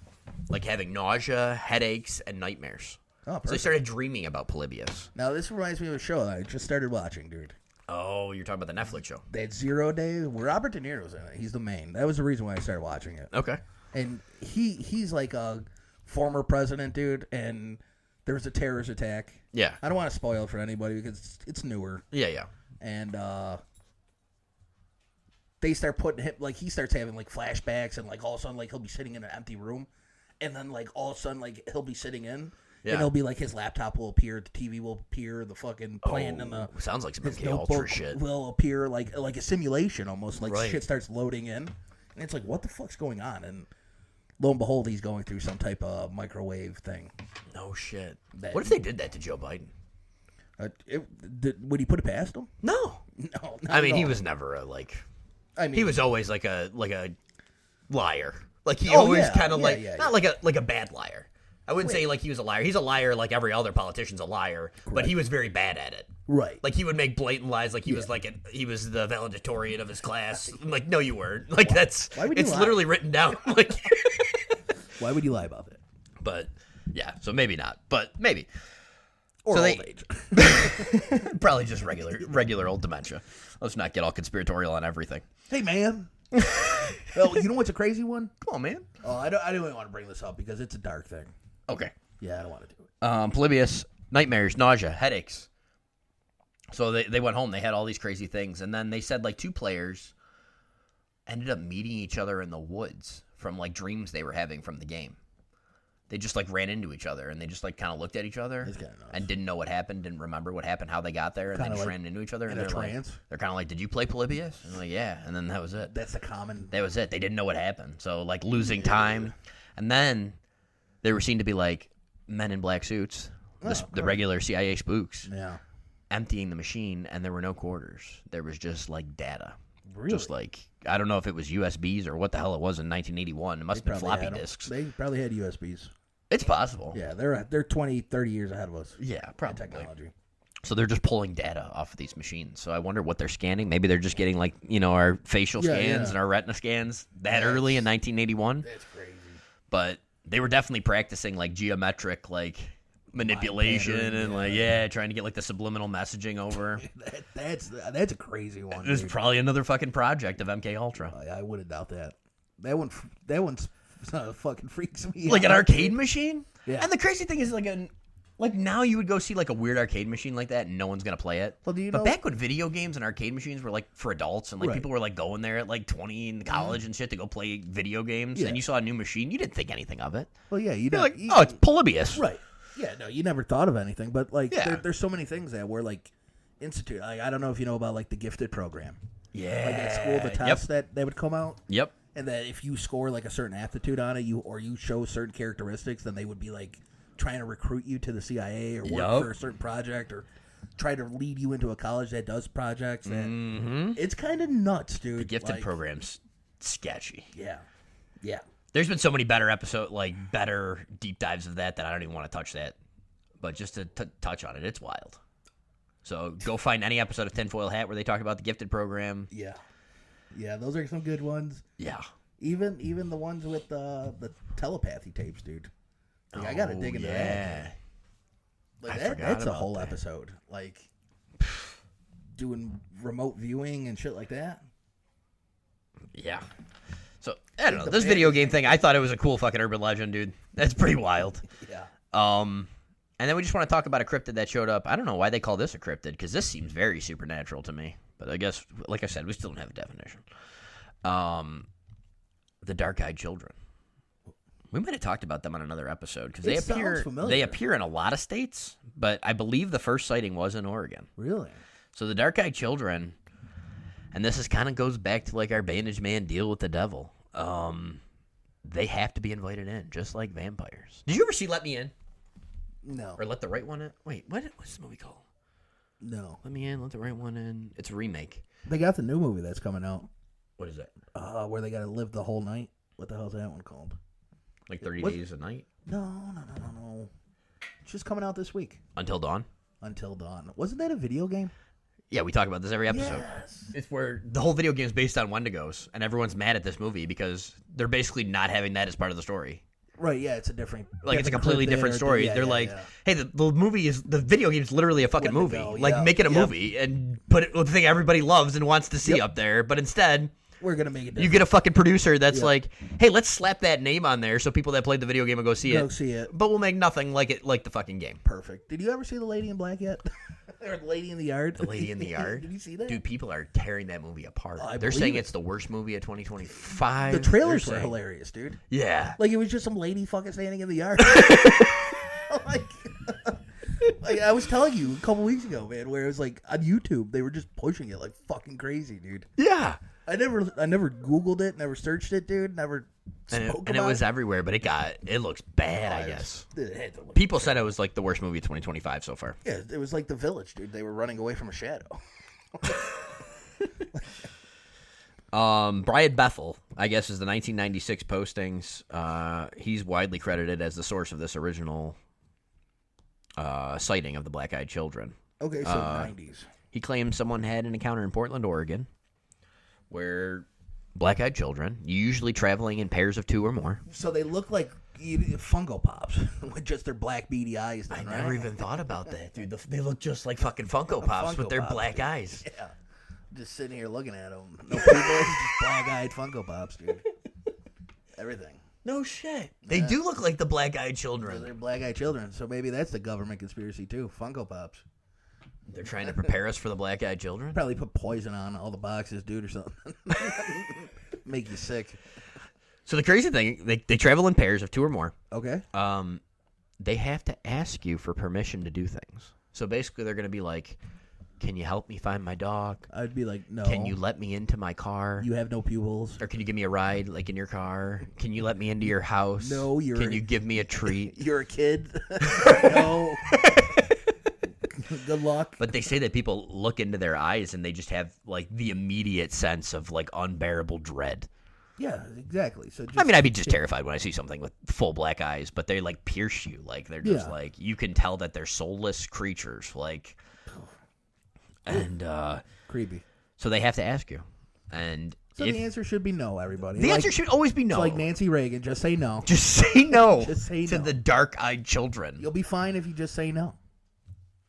Speaker 4: like having nausea, headaches, and nightmares.
Speaker 2: Oh,
Speaker 4: So they
Speaker 2: perfect.
Speaker 4: started dreaming about Polybius.
Speaker 2: Now this reminds me of a show that I just started watching, dude.
Speaker 4: Oh, you're talking about the Netflix show.
Speaker 2: That 0 Day where Robert De Niro's in it. He's the main. That was the reason why I started watching it.
Speaker 4: Okay.
Speaker 2: And he's like a former president, dude, and there was a terrorist attack.
Speaker 4: Yeah.
Speaker 2: I don't want to spoil it for anybody because it's newer.
Speaker 4: Yeah.
Speaker 2: And they start putting him, like, he starts having like flashbacks, and like all of a sudden, like, he'll be sitting in an empty room, and then like all of a sudden, like, he'll be sitting in,
Speaker 4: Yeah.
Speaker 2: and it'll be like his laptop will appear, the TV will appear, the fucking plan in the
Speaker 4: Sounds like some
Speaker 2: his
Speaker 4: MK Ultra
Speaker 2: notebook
Speaker 4: shit.
Speaker 2: will appear like a simulation almost, like
Speaker 4: Right.
Speaker 2: shit starts loading in, and it's like, what the fuck's going on? And lo and behold, he's going through some type of microwave thing.
Speaker 4: No shit.
Speaker 2: That-
Speaker 4: What if they did that to Joe Biden?
Speaker 2: Would he put it past him?
Speaker 4: No.
Speaker 2: No, not
Speaker 4: I mean,
Speaker 2: at
Speaker 4: he
Speaker 2: all.
Speaker 4: was never a like.
Speaker 2: I mean,
Speaker 4: He was always like a liar. Like he
Speaker 2: Oh,
Speaker 4: always
Speaker 2: yeah,
Speaker 4: kind of
Speaker 2: yeah,
Speaker 4: like
Speaker 2: yeah,
Speaker 4: not like a bad liar. I wouldn't say like he was a liar. He's a liar like every other politician's a liar, but he was very bad at it.
Speaker 2: right.
Speaker 4: Like he would make blatant lies, like he was he was the valedictorian of his class. I'm like, no, you weren't. Like that's
Speaker 2: why would you
Speaker 4: it's
Speaker 2: lie?
Speaker 4: literally written down. Like,
Speaker 2: Why would you lie about that?
Speaker 4: but yeah, so maybe not, but maybe
Speaker 2: Or
Speaker 4: So
Speaker 2: old
Speaker 4: they-
Speaker 2: age.
Speaker 4: probably just regular old dementia. Let's not get all conspiratorial on everything.
Speaker 2: Hey, man. Well, you know what's a crazy one?
Speaker 4: Come on, man.
Speaker 2: Oh, I don't even want to bring this up because it's a dark thing.
Speaker 4: Okay.
Speaker 2: Yeah, I don't want to do it.
Speaker 4: Polybius, nightmares, nausea, headaches. So they went home. They had all these crazy things. And then they said like 2 players ended up meeting each other in the woods from like dreams they were having from the game. They just like ran into each other and they just like kind of looked at each other
Speaker 2: That's kinda nuts.
Speaker 4: and didn't know what happened, didn't remember what happened, how they got there, and
Speaker 2: Kinda
Speaker 4: they just
Speaker 2: like
Speaker 4: ran into each other.
Speaker 2: in
Speaker 4: And
Speaker 2: a
Speaker 4: they're like,
Speaker 2: trance?
Speaker 4: they're kind of like, did you play Polybius? And I'm like, yeah. And then that was it.
Speaker 2: That's the common.
Speaker 4: That was it. They didn't know what happened. So like losing time. And then they were seen to be like men in black suits, the regular CIA spooks,
Speaker 2: Yeah.
Speaker 4: emptying the machine, and there were no quarters. There was just like data.
Speaker 2: Really?
Speaker 4: Just like, I don't know if it was USBs or what the hell it was in 1981. It must have been
Speaker 2: Probably
Speaker 4: floppy
Speaker 2: had 'em.
Speaker 4: disks.
Speaker 2: They probably had USBs.
Speaker 4: It's possible.
Speaker 2: Yeah, they're 20, 30 years ahead of us.
Speaker 4: Yeah,
Speaker 2: in
Speaker 4: probably.
Speaker 2: technology.
Speaker 4: So they're just pulling data off of these machines. So I wonder what they're scanning. Maybe they're just getting like, our facial
Speaker 2: Yeah,
Speaker 4: scans
Speaker 2: yeah.
Speaker 4: and our retina scans that early in 1981.
Speaker 2: That's crazy.
Speaker 4: But they were definitely practicing like geometric like manipulation
Speaker 2: pattern,
Speaker 4: and like trying to get like the subliminal messaging over.
Speaker 2: That's a crazy one.
Speaker 4: It's
Speaker 2: dude.
Speaker 4: probably another fucking project of MK Ultra.
Speaker 2: I wouldn't doubt that. That one's fucking freaks me
Speaker 4: Like
Speaker 2: out.
Speaker 4: an arcade machine?
Speaker 2: Yeah.
Speaker 4: And the crazy thing is like now you would go see like a weird arcade machine like that and no one's gonna play it.
Speaker 2: Well, do you
Speaker 4: but
Speaker 2: know-
Speaker 4: back when video games and arcade machines were like for adults and like
Speaker 2: Right.
Speaker 4: people were like going there at like 20 in college and shit to go play video games
Speaker 2: Yeah.
Speaker 4: and you saw a new machine, you didn't think anything of it.
Speaker 2: Well, yeah,
Speaker 4: You're like, oh, it's Polybius.
Speaker 2: right. Yeah, no, you never thought of anything, but like,
Speaker 4: Yeah.
Speaker 2: there's so many things that were like institute. Like, I don't know if you know about like the gifted program,
Speaker 4: Yeah.
Speaker 2: like at school, the tests that would come out,
Speaker 4: Yep.
Speaker 2: and that if you score like a certain aptitude on it, you show certain characteristics, then they would be like trying to recruit you to the CIA or work
Speaker 4: Yup.
Speaker 2: for a certain project or try to lead you into a college that does projects. That it's kind of nuts, dude.
Speaker 4: The gifted
Speaker 2: like,
Speaker 4: program's sketchy.
Speaker 2: Yeah, yeah.
Speaker 4: There's been so many better better deep dives of that I don't even want to touch that. But just to touch on it, it's wild. So go find any episode of Tinfoil Hat where they talk about the gifted program.
Speaker 2: Yeah, yeah, those are some good ones.
Speaker 4: Yeah.
Speaker 2: Even the ones with the telepathy tapes, dude. Like, I gotta dig into that.
Speaker 4: Yeah.
Speaker 2: Like,
Speaker 4: I
Speaker 2: that
Speaker 4: forgot
Speaker 2: that's a
Speaker 4: about
Speaker 2: whole
Speaker 4: that.
Speaker 2: episode. Like doing remote viewing and shit like that.
Speaker 4: Yeah. So, I don't know.
Speaker 2: the
Speaker 4: This
Speaker 2: band-
Speaker 4: video game thing, I thought it was a cool fucking urban legend, dude. That's pretty wild.
Speaker 2: Yeah.
Speaker 4: And then we just want to talk about a cryptid that showed up. I don't know why they call this a cryptid, because this seems very supernatural to me. But I guess, like I said, we still don't have a definition. The dark-eyed children. We might have talked about them on another episode, because
Speaker 2: It sounds familiar.
Speaker 4: they appear in a lot of states, but I believe the first sighting was in Oregon.
Speaker 2: Really?
Speaker 4: So the dark-eyed children, and this is kind of goes back to like our Bandage Man deal with the devil. They have to be invited in, just like vampires. Did you ever see Let Me In?
Speaker 2: No.
Speaker 4: Or Let the Right One In. Wait, what's the movie called?
Speaker 2: No.
Speaker 4: Let Me In, Let the Right One In. It's a remake.
Speaker 2: They got the new movie that's coming out.
Speaker 4: What is that?
Speaker 2: Where they got to live the whole night. What the hell's that one called?
Speaker 4: Like 30
Speaker 2: What?
Speaker 4: Days a Night?
Speaker 2: No. It's just coming out this week.
Speaker 4: Until Dawn?
Speaker 2: Until Dawn. Wasn't that a video game?
Speaker 4: Yeah, we talk about this every episode.
Speaker 2: Yes.
Speaker 4: It's where the whole video game is based on Wendigos, and everyone's mad at this movie because they're basically not having that as part of the story.
Speaker 2: Right, yeah, it's a different...
Speaker 4: Like, it's a completely
Speaker 2: cryptid
Speaker 4: different
Speaker 2: or-
Speaker 4: story.
Speaker 2: yeah,
Speaker 4: They're
Speaker 2: yeah,
Speaker 4: like,
Speaker 2: yeah.
Speaker 4: hey, the video game is literally a fucking
Speaker 2: Wendigo,
Speaker 4: movie. Like,
Speaker 2: yeah.
Speaker 4: make it a
Speaker 2: Yep.
Speaker 4: movie and put it with the thing everybody loves and wants to see
Speaker 2: Yep.
Speaker 4: up there. But instead,
Speaker 2: We're going to make it different.
Speaker 4: you get a fucking producer that's
Speaker 2: Yeah.
Speaker 4: like, hey, let's slap that name on there so people that played the video game will go see
Speaker 2: Go
Speaker 4: it.
Speaker 2: see it.
Speaker 4: But we'll make nothing like the fucking game.
Speaker 2: Perfect. Did you ever see The Lady in Black yet? Or The Lady in the Yard?
Speaker 4: The Lady in the Yard.
Speaker 2: Did you see that?
Speaker 4: Dude, people are tearing that movie apart.
Speaker 2: I
Speaker 4: They're
Speaker 2: believe
Speaker 4: saying
Speaker 2: it.
Speaker 4: it's the worst movie of 2025.
Speaker 2: The trailers
Speaker 4: They're
Speaker 2: were
Speaker 4: saying-
Speaker 2: hilarious, dude.
Speaker 4: Yeah.
Speaker 2: Like, it was just some lady fucking standing in the yard. like I was telling you a couple weeks ago, man, where it was like on YouTube, they were just pushing it like fucking crazy, dude.
Speaker 4: Yeah.
Speaker 2: I never Googled it, never searched it, dude, never spoke
Speaker 4: And it
Speaker 2: about
Speaker 4: was everywhere, but it looks bad, I guess.
Speaker 2: It had to look-
Speaker 4: People said it was like the worst movie of 2025 so far.
Speaker 2: Yeah, it was like The Village, dude. They were running away from a shadow.
Speaker 4: Brian Bethel, I guess, is the 1996 postings. He's widely credited as the source of this original sighting of the black-eyed children.
Speaker 2: Okay, so 90s.
Speaker 4: He claims someone had an encounter in Portland, Oregon, where black-eyed children, usually traveling in pairs of 2 or more.
Speaker 2: So they look like Funko Pops with just their black beady eyes.
Speaker 4: I
Speaker 2: Then,
Speaker 4: never
Speaker 2: right?
Speaker 4: even thought about that, dude. They look just like fucking Funko Pops
Speaker 2: Funko
Speaker 4: with their
Speaker 2: Pops,
Speaker 4: black
Speaker 2: dude.
Speaker 4: eyes.
Speaker 2: Yeah. Just sitting here looking at them. No people, just black-eyed Funko Pops, dude. Everything.
Speaker 4: No shit. They do look like the black-eyed children.
Speaker 2: They're black-eyed children, so maybe that's the government conspiracy too. Funko Pops.
Speaker 4: They're trying to prepare us for the black-eyed children?
Speaker 2: Probably put poison on all the boxes, dude, or something. Make you sick.
Speaker 4: So the crazy thing, they travel in pairs of 2 or more.
Speaker 2: Okay.
Speaker 4: They have to ask you for permission to do things. So basically they're going to be like, can you help me find my dog?
Speaker 2: I'd be like, no.
Speaker 4: Can you let me into my car?
Speaker 2: You have no pupils.
Speaker 4: Or can you give me a ride, like in your car? Can you let me into your house?
Speaker 2: No, you're
Speaker 4: Can
Speaker 2: a-
Speaker 4: you give me a treat?
Speaker 2: You're a kid. No. Good luck.
Speaker 4: But they say that people look into their eyes and they just have like the immediate sense of like unbearable dread.
Speaker 2: Yeah, exactly. So just,
Speaker 4: I mean, I'd be just terrified when I see something with full black eyes, but they like pierce you. Like they're just
Speaker 2: Yeah.
Speaker 4: like, you can tell that they're soulless creatures. Like, and
Speaker 2: creepy.
Speaker 4: so they have to ask you. And
Speaker 2: So the answer should be no, everybody.
Speaker 4: the answer should always be no.
Speaker 2: Like Nancy Reagan, just say no.
Speaker 4: Just say no
Speaker 2: Just say
Speaker 4: to
Speaker 2: no.
Speaker 4: the dark-eyed children.
Speaker 2: You'll be fine if you just say no.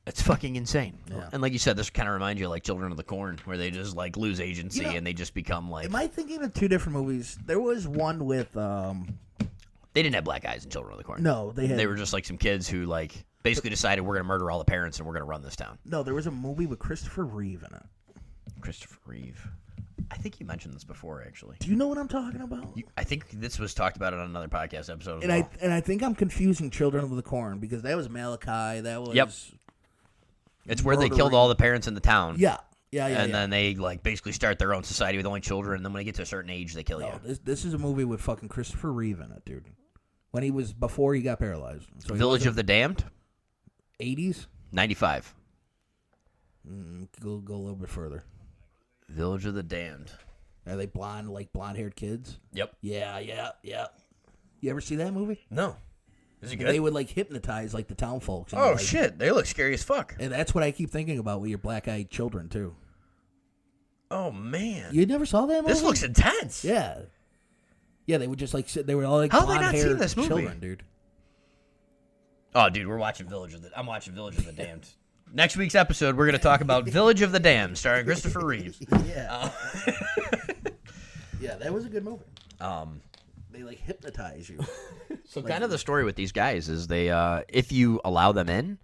Speaker 4: It's fucking insane.
Speaker 2: Yeah.
Speaker 4: And like you said, this kind of reminds you of like Children of the Corn, where they just like lose agency
Speaker 2: You know,
Speaker 4: and they just become like...
Speaker 2: Am I thinking of two different movies? There was one with
Speaker 4: They didn't have black eyes in Children of the Corn.
Speaker 2: no, they had
Speaker 4: They were just like some kids who like basically decided we're going to murder all the parents and we're going to run this town.
Speaker 2: no, there was a movie with Christopher Reeve in it.
Speaker 4: Christopher Reeve. I think you mentioned this before, actually.
Speaker 2: Do you know what I'm talking about?
Speaker 4: I think this was talked about on another podcast episode as
Speaker 2: And
Speaker 4: well.
Speaker 2: I think I'm confusing Children of the Corn because that was Malachi. That was
Speaker 4: Yep. It's where they killed
Speaker 2: murdering-
Speaker 4: all the parents in the town.
Speaker 2: Yeah.
Speaker 4: And then they like basically start their own society with only children. And then when they get to a certain age, they kill you.
Speaker 2: No, this is a movie with fucking Christopher Reeve in it, dude. When he was before he got paralyzed. So he
Speaker 4: Village
Speaker 2: wasn't-
Speaker 4: of the Damned,
Speaker 2: 80s.
Speaker 4: 95.
Speaker 2: Go a little bit further.
Speaker 4: Village of the Damned.
Speaker 2: Are they blonde haired kids?
Speaker 4: Yep.
Speaker 2: Yeah. You ever see that movie?
Speaker 4: No. Is it
Speaker 2: They would like hypnotize like the town folks. And,
Speaker 4: Oh
Speaker 2: like,
Speaker 4: shit! They look scary as fuck.
Speaker 2: And that's what I keep thinking about with your black eyed children too.
Speaker 4: Oh man,
Speaker 2: You never saw that movie?
Speaker 4: this looks intense.
Speaker 2: Yeah. Yeah, they would just like sit. They were all like
Speaker 4: How have I not
Speaker 2: blonde-haired
Speaker 4: seen this movie?
Speaker 2: children, dude.
Speaker 4: Oh, dude, I'm watching Village of the Damned. Next week's episode, we're going to talk about Village of the Damned, starring Christopher Reeve.
Speaker 2: Yeah. Yeah, that was a good movie. They like hypnotize you.
Speaker 4: So kind of the story with these guys is they, if you allow them in,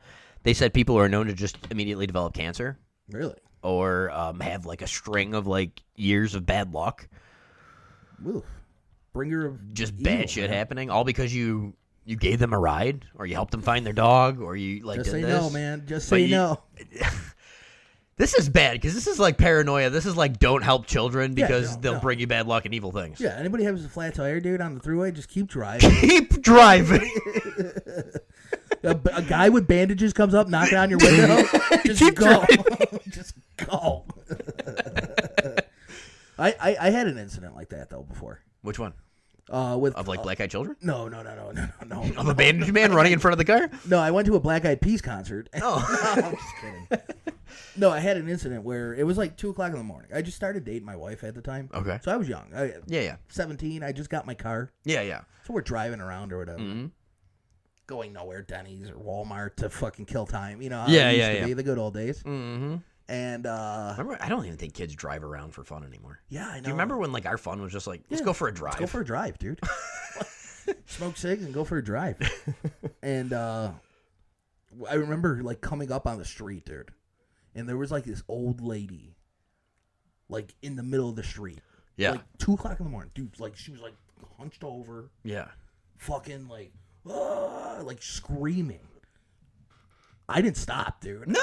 Speaker 4: they said people are known to just immediately develop cancer
Speaker 2: Really?
Speaker 4: or have like a string of like years of bad luck,
Speaker 2: Oof. Bringer of
Speaker 4: just
Speaker 2: evil,
Speaker 4: bad shit
Speaker 2: man.
Speaker 4: happening, all because you gave them a ride or you helped them find their dog or you like
Speaker 2: Just
Speaker 4: did
Speaker 2: say
Speaker 4: this.
Speaker 2: no, man. Just
Speaker 4: But
Speaker 2: say
Speaker 4: you-
Speaker 2: no.
Speaker 4: This is bad because this is like paranoia. This is like don't help children because
Speaker 2: no,
Speaker 4: they'll
Speaker 2: no.
Speaker 4: bring you bad luck and evil things.
Speaker 2: Yeah, anybody has a flat tire, dude, on the thhrowway, just keep driving.
Speaker 4: Keep driving.
Speaker 2: A guy with bandages comes up, knocking on your window. Just go. Just go. I had an incident like that though before.
Speaker 4: Which one?
Speaker 2: With
Speaker 4: Of like black-eyed children?
Speaker 2: no.
Speaker 4: Of a bandage man running in front of the car?
Speaker 2: No, I went to a Black Eyed Peas concert.
Speaker 4: Oh.
Speaker 2: No, I'm just kidding. No, I had an incident where it was like 2:00 in the morning. I just started dating my wife at the time.
Speaker 4: Okay.
Speaker 2: So I was young.
Speaker 4: Yeah.
Speaker 2: 17. I just got my car.
Speaker 4: Yeah.
Speaker 2: So we're driving around or whatever.
Speaker 4: Mm-hmm.
Speaker 2: Going nowhere, Denny's or Walmart to fucking kill time. You know how
Speaker 4: Yeah,
Speaker 2: it used
Speaker 4: yeah,
Speaker 2: to
Speaker 4: yeah.
Speaker 2: be, the good old days.
Speaker 4: Mm-hmm.
Speaker 2: And
Speaker 4: Remember, I don't even think kids drive around for fun anymore.
Speaker 2: yeah, I know.
Speaker 4: Do you remember when like our fun was just like, let's
Speaker 2: Yeah.
Speaker 4: go for a drive?
Speaker 2: Let's go for a drive, dude. Smoke cigs and go for a drive. And I remember like coming up on the street, dude, and there was like this old lady, like in the middle of the street.
Speaker 4: Yeah.
Speaker 2: Like 2:00 in the morning, dude. Like she was like hunched over,
Speaker 4: Yeah.
Speaker 2: fucking like screaming. I didn't stop, dude.
Speaker 4: No.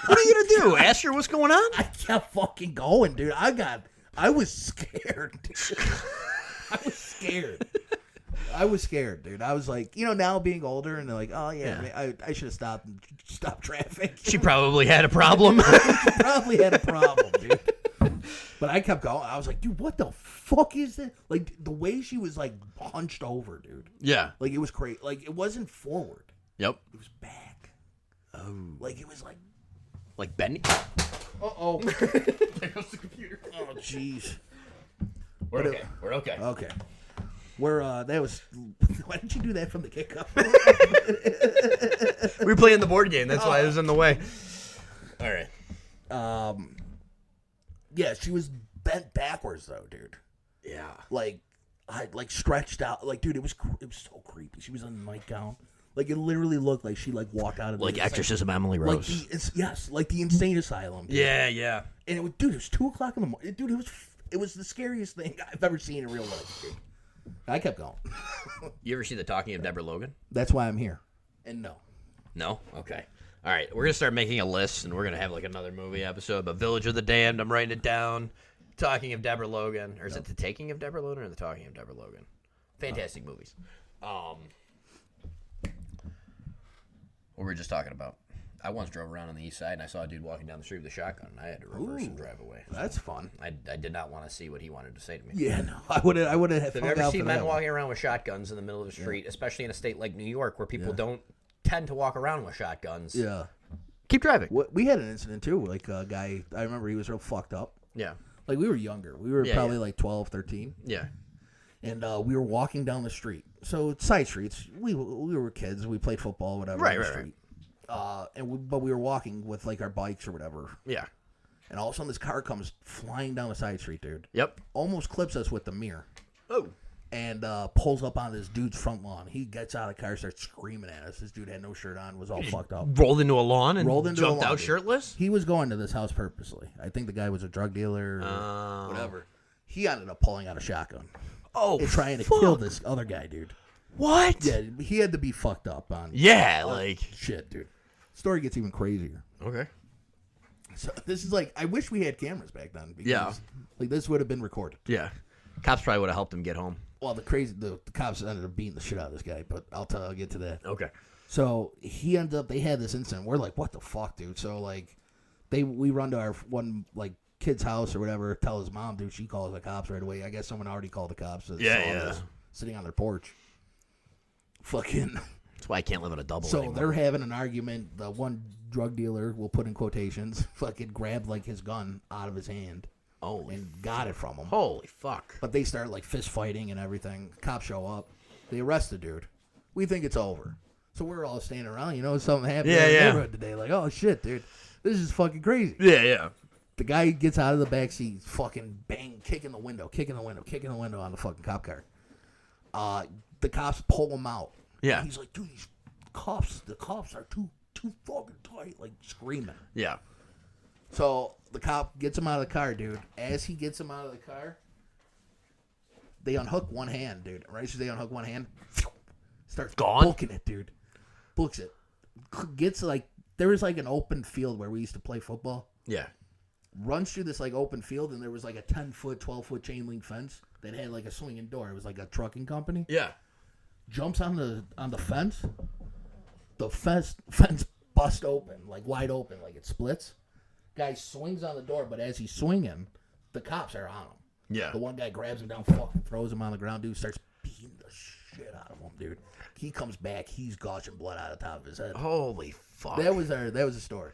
Speaker 4: What are you gonna do? Ask her what's going on?
Speaker 2: I kept fucking going, dude. I was scared, dude. I was scared, dude. I was like, now being older and they're like, oh yeah. I should have stopped traffic.
Speaker 4: She probably had a problem.
Speaker 2: Probably had a problem, dude. But I kept going. I was like, dude, what the fuck is this? Like the way she was like hunched over, dude.
Speaker 4: Yeah.
Speaker 2: Like it was crazy. Like it wasn't forward.
Speaker 4: Yep.
Speaker 2: It was back.
Speaker 4: Oh.
Speaker 2: Like it was like,
Speaker 4: Like Benny.
Speaker 2: uh-oh.
Speaker 4: There goes the computer.
Speaker 2: Oh, jeez.
Speaker 4: We're okay. We're okay.
Speaker 2: Okay. That was. Why didn't you do that from the kickoff?
Speaker 4: We were playing the board game. That's why it was in the way. All right.
Speaker 2: Yeah, she was bent backwards though, dude.
Speaker 4: Yeah.
Speaker 2: Like, stretched out. Like, dude, it was so creepy. She was in a nightgown. Like, it literally looked like she walked out of
Speaker 4: Like
Speaker 2: the
Speaker 4: Exorcism Emily Rose.
Speaker 2: like the insane asylum. Dude.
Speaker 4: Yeah.
Speaker 2: And it was, dude, it was 2:00 in the morning. Dude, it was the scariest thing I've ever seen in real life, dude. I kept going.
Speaker 4: You ever see The Talking of Deborah Logan?
Speaker 2: That's why I'm here. And no.
Speaker 4: No? Okay. All right. We're going to start making a list, and we're going to have like another movie episode. But Village of the Damned, I'm writing it down. Talking of Deborah Logan. Or is it The Taking of Deborah Logan or The Talking of Deborah Logan? Fantastic movies. What were we just talking about? I once drove around on the east side, and I saw a dude walking down the street with a shotgun, and I had to reverse and drive away.
Speaker 2: That's fun.
Speaker 4: I did not want to see what he wanted to say to me.
Speaker 2: Yeah, no. I would have
Speaker 4: Have you ever seen men walking around with shotguns in the middle of the street, especially in a state like New York where people don't tend to walk around with shotguns?
Speaker 2: Yeah.
Speaker 4: Keep driving.
Speaker 2: We had an incident, too. Like, a guy, I remember he was real fucked up.
Speaker 4: Yeah.
Speaker 2: Like, we were younger. We were probably like 12, 13.
Speaker 4: Yeah.
Speaker 2: And we were walking down the street. So, side streets. We were kids. We played football, whatever.
Speaker 4: Right,
Speaker 2: on the
Speaker 4: right,
Speaker 2: street. But we were walking with, like, our bikes or whatever.
Speaker 4: Yeah.
Speaker 2: And all of a sudden, this car comes flying down the side street, dude.
Speaker 4: Yep.
Speaker 2: Almost clips us with the mirror.
Speaker 4: Oh.
Speaker 2: And pulls up on this dude's front lawn. He gets out of the car, starts screaming at us. This dude had no shirt on, was all fucked up.
Speaker 4: Rolled into a lawn and
Speaker 2: Rolled into
Speaker 4: jumped
Speaker 2: the lawn,
Speaker 4: out
Speaker 2: dude.
Speaker 4: shirtless?
Speaker 2: He was going to this house purposely. I think the guy was a drug dealer or
Speaker 4: Oh.
Speaker 2: whatever. He ended up pulling out a shotgun
Speaker 4: Oh,
Speaker 2: and trying to
Speaker 4: fuck.
Speaker 2: kill this other guy, dude.
Speaker 4: What?
Speaker 2: Yeah, he had to be fucked up on
Speaker 4: Yeah, like.
Speaker 2: shit, dude. Story gets even crazier.
Speaker 4: Okay.
Speaker 2: So this is like, I wish we had cameras back then. Because,
Speaker 4: Yeah.
Speaker 2: like, this would have been recorded.
Speaker 4: Yeah. Cops probably would have helped him get home.
Speaker 2: Well, the cops ended up beating the shit out of this guy, but I'll get to that.
Speaker 4: Okay.
Speaker 2: So they had this incident. We're like, what the fuck, dude? So like, we run to our one like kid's house or whatever. Tell his mom, dude. She calls the cops right away. I guess someone already called the cops. So sitting on their porch. Fucking.
Speaker 4: That's why I can't live in a double
Speaker 2: So
Speaker 4: anymore.
Speaker 2: they're having an argument. The one drug dealer, we'll put in quotations, fucking grabbed like his gun out of his hand and got it from him.
Speaker 4: Holy fuck.
Speaker 2: But they start like fist fighting and everything. Cops show up. They arrest the dude. We think it's over. So we're all standing around. Something happened in the neighborhood today. Like, oh shit, dude. This is fucking crazy.
Speaker 4: Yeah.
Speaker 2: The guy gets out of the back seat, fucking bang, kicking the window on the fucking cop car. The cops pull him out.
Speaker 4: Yeah.
Speaker 2: And he's like, dude, the cops are too fucking tight, like screaming.
Speaker 4: Yeah.
Speaker 2: So the cop gets him out of the car, dude. As he gets him out of the car, they unhook one hand, dude. Right as they unhook one hand, starts booking it, dude. Books it. Gets like, there was like an open field where we used to play football.
Speaker 4: Yeah.
Speaker 2: Runs through this like open field, and there was like a 10-foot, 12-foot chain link fence that had like a swinging door. It was like a trucking company.
Speaker 4: Yeah.
Speaker 2: Jumps on the fence. The fence bust open, like wide open, like it splits. Guy swings on the door, but as he's swinging, the cops are on him.
Speaker 4: Yeah.
Speaker 2: The one guy grabs him down, fucking throws him on the ground. Dude starts beating the shit out of him, dude. He comes back, he's gushing blood out of the top of his head.
Speaker 4: Holy fuck.
Speaker 2: That was a story.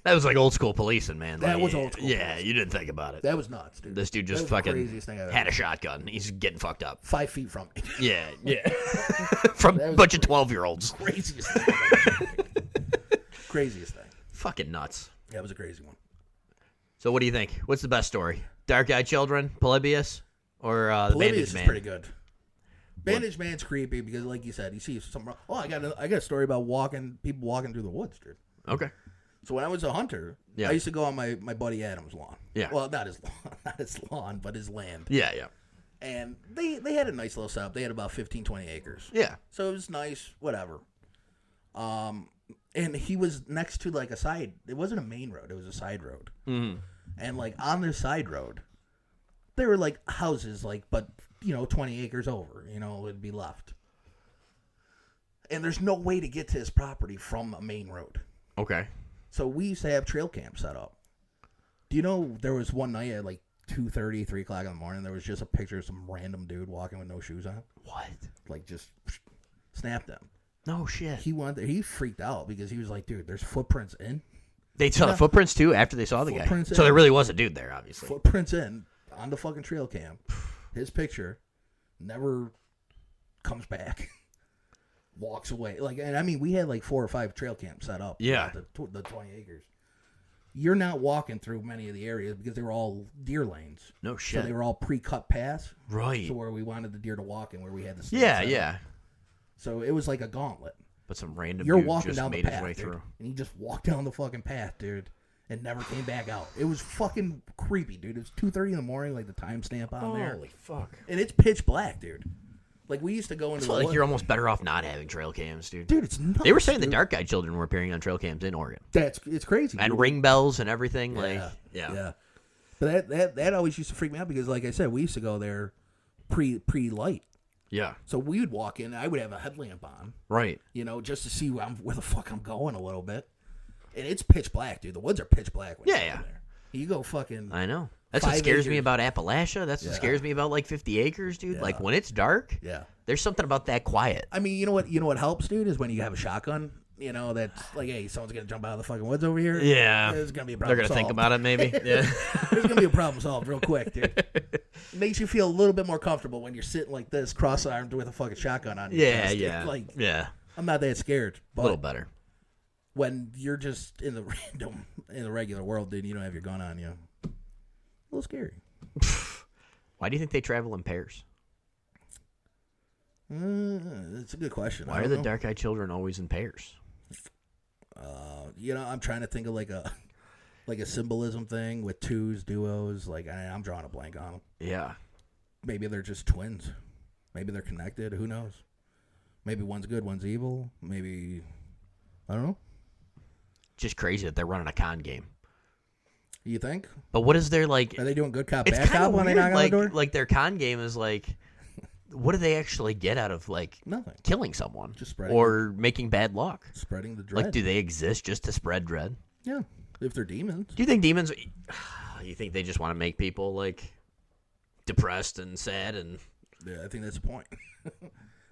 Speaker 4: That was like old school policing, man.
Speaker 2: That
Speaker 4: Like,
Speaker 2: was old school
Speaker 4: Yeah,
Speaker 2: policing.
Speaker 4: you didn't think about it.
Speaker 2: That was nuts, dude.
Speaker 4: This dude just
Speaker 2: That was the
Speaker 4: fucking
Speaker 2: craziest thing I've
Speaker 4: had
Speaker 2: ever
Speaker 4: a shotgun. He's getting fucked up.
Speaker 2: 5 feet from me.
Speaker 4: Yeah, yeah. From
Speaker 2: That
Speaker 4: a
Speaker 2: was
Speaker 4: bunch of 12-year-olds.
Speaker 2: Craziest thing. I've ever seen. Craziest thing.
Speaker 4: Fucking nuts.
Speaker 2: That was a crazy one.
Speaker 4: So what do you think? What's the best story? Dark-Eyed Children, Polybius, or the
Speaker 2: Polybius
Speaker 4: Bandage
Speaker 2: is
Speaker 4: Man?
Speaker 2: pretty good. Bandage Man's creepy because, like you said, he sees some. Oh, I got a story about people walking through the woods, dude.
Speaker 4: Okay.
Speaker 2: So when I was a hunter,
Speaker 4: Yeah.
Speaker 2: I used to go on my buddy Adam's lawn.
Speaker 4: Yeah.
Speaker 2: Well, not his lawn, but his land.
Speaker 4: Yeah, yeah.
Speaker 2: And they had a nice little setup. They had about 15, 20 acres.
Speaker 4: Yeah.
Speaker 2: So it was nice, whatever. And he was next to like a side. It wasn't a main road. It was a side road.
Speaker 4: Mm-hmm.
Speaker 2: And like on this side road, there were like houses, like, but 20 acres over, would be left. And there's no way to get to his property from a main road.
Speaker 4: Okay.
Speaker 2: So we used to have trail camp set up. Do you know there was one night at like 2:30, 3 o'clock in the morning, there was just a picture of some random dude walking with no shoes on?
Speaker 4: What?
Speaker 2: Like just snapped him.
Speaker 4: No shit.
Speaker 2: He freaked out because he was like, dude, there's footprints in.
Speaker 4: They saw the footprints too after they saw the guy.
Speaker 2: Footprints
Speaker 4: So
Speaker 2: in.
Speaker 4: there really was a dude there, obviously.
Speaker 2: Footprints in on the fucking trail cam. His picture never comes back. Walks away. And I mean, we had like 4 or 5 trail camps set up.
Speaker 4: Yeah.
Speaker 2: The 20 acres. You're not walking through many of the areas because they were all deer lanes.
Speaker 4: No
Speaker 2: So
Speaker 4: shit.
Speaker 2: they were all pre-cut paths.
Speaker 4: Right.
Speaker 2: So where we wanted the deer to walk and where we had the
Speaker 4: Yeah,
Speaker 2: set up.
Speaker 4: yeah.
Speaker 2: So it was like a gauntlet.
Speaker 4: But some random
Speaker 2: You're
Speaker 4: dude
Speaker 2: walking
Speaker 4: just
Speaker 2: down the
Speaker 4: made
Speaker 2: path,
Speaker 4: his way
Speaker 2: dude,
Speaker 4: through.
Speaker 2: and he just walked down the fucking path, dude, and never came back out. It was fucking creepy, dude. It was 2:30 in the morning, like the timestamp on there,
Speaker 4: Holy fuck.
Speaker 2: and it's pitch black, dude. Like we used to go into
Speaker 4: It's
Speaker 2: the
Speaker 4: like
Speaker 2: woods.
Speaker 4: you're almost better off not having trail cams, dude.
Speaker 2: Dude, it's nuts.
Speaker 4: They were saying the
Speaker 2: dude.
Speaker 4: Dark-Eyed Children were appearing on trail cams in Oregon.
Speaker 2: It's crazy.
Speaker 4: And
Speaker 2: dude.
Speaker 4: ring bells and everything.
Speaker 2: Yeah,
Speaker 4: Like, yeah.
Speaker 2: But that always used to freak me out because, like I said, we used to go there pre-light.
Speaker 4: Yeah.
Speaker 2: So we would walk in, and I would have a headlamp on,
Speaker 4: Right.
Speaker 2: just to see where the fuck I'm going a little bit. And it's pitch black, dude. The woods are pitch black. When
Speaker 4: Yeah,
Speaker 2: you go
Speaker 4: yeah.
Speaker 2: there. You go fucking.
Speaker 4: I know. That's what
Speaker 2: 5
Speaker 4: scares me
Speaker 2: acres.
Speaker 4: about Appalachia. That's what
Speaker 2: Yeah.
Speaker 4: scares me about like 50 acres, dude.
Speaker 2: Yeah.
Speaker 4: Like when it's dark,
Speaker 2: Yeah.
Speaker 4: there's something about that quiet.
Speaker 2: I mean, you know what helps, dude, is when you have a shotgun. That's like, hey, someone's gonna jump out of the fucking woods over here.
Speaker 4: Yeah.
Speaker 2: There's gonna be a
Speaker 4: They're
Speaker 2: problem.
Speaker 4: going to think
Speaker 2: solved.
Speaker 4: about it maybe. Yeah.
Speaker 2: There's gonna be a problem solved real quick, dude. It makes you feel a little bit more comfortable when you're sitting like this, cross-armed with a fucking shotgun on your
Speaker 4: Yeah,
Speaker 2: chest, dude.
Speaker 4: yeah.
Speaker 2: Like,
Speaker 4: Yeah.
Speaker 2: I'm not that scared,
Speaker 4: A little
Speaker 2: but
Speaker 4: better.
Speaker 2: when you're just in the regular world, dude, you don't have your gun on you. A little scary.
Speaker 4: Why do you think they travel in pairs?
Speaker 2: It's a good question.
Speaker 4: Why are the Dark-Eyed Children always in pairs?
Speaker 2: I'm trying to think of like a symbolism thing with twos, duos. Like I'm drawing a blank on them.
Speaker 4: Yeah.
Speaker 2: Maybe they're just twins. Maybe they're connected. Who knows? Maybe one's good, one's evil. Maybe I don't know.
Speaker 4: Just crazy that they're running a con game.
Speaker 2: You think?
Speaker 4: But what is their like?
Speaker 2: Are they doing good cop,
Speaker 4: It's
Speaker 2: bad
Speaker 4: kind
Speaker 2: cop
Speaker 4: of
Speaker 2: when
Speaker 4: weird.
Speaker 2: they knock
Speaker 4: Like,
Speaker 2: on the door?
Speaker 4: like their con game is like, what do they actually get out of like
Speaker 2: Nothing.
Speaker 4: killing someone
Speaker 2: Just spreading
Speaker 4: or making bad luck?
Speaker 2: Spreading the dread.
Speaker 4: Like, do they exist just to spread dread?
Speaker 2: Yeah, if they're demons.
Speaker 4: Do you think demons? You think they just want to make people like depressed and sad and
Speaker 2: Yeah, I think that's the point.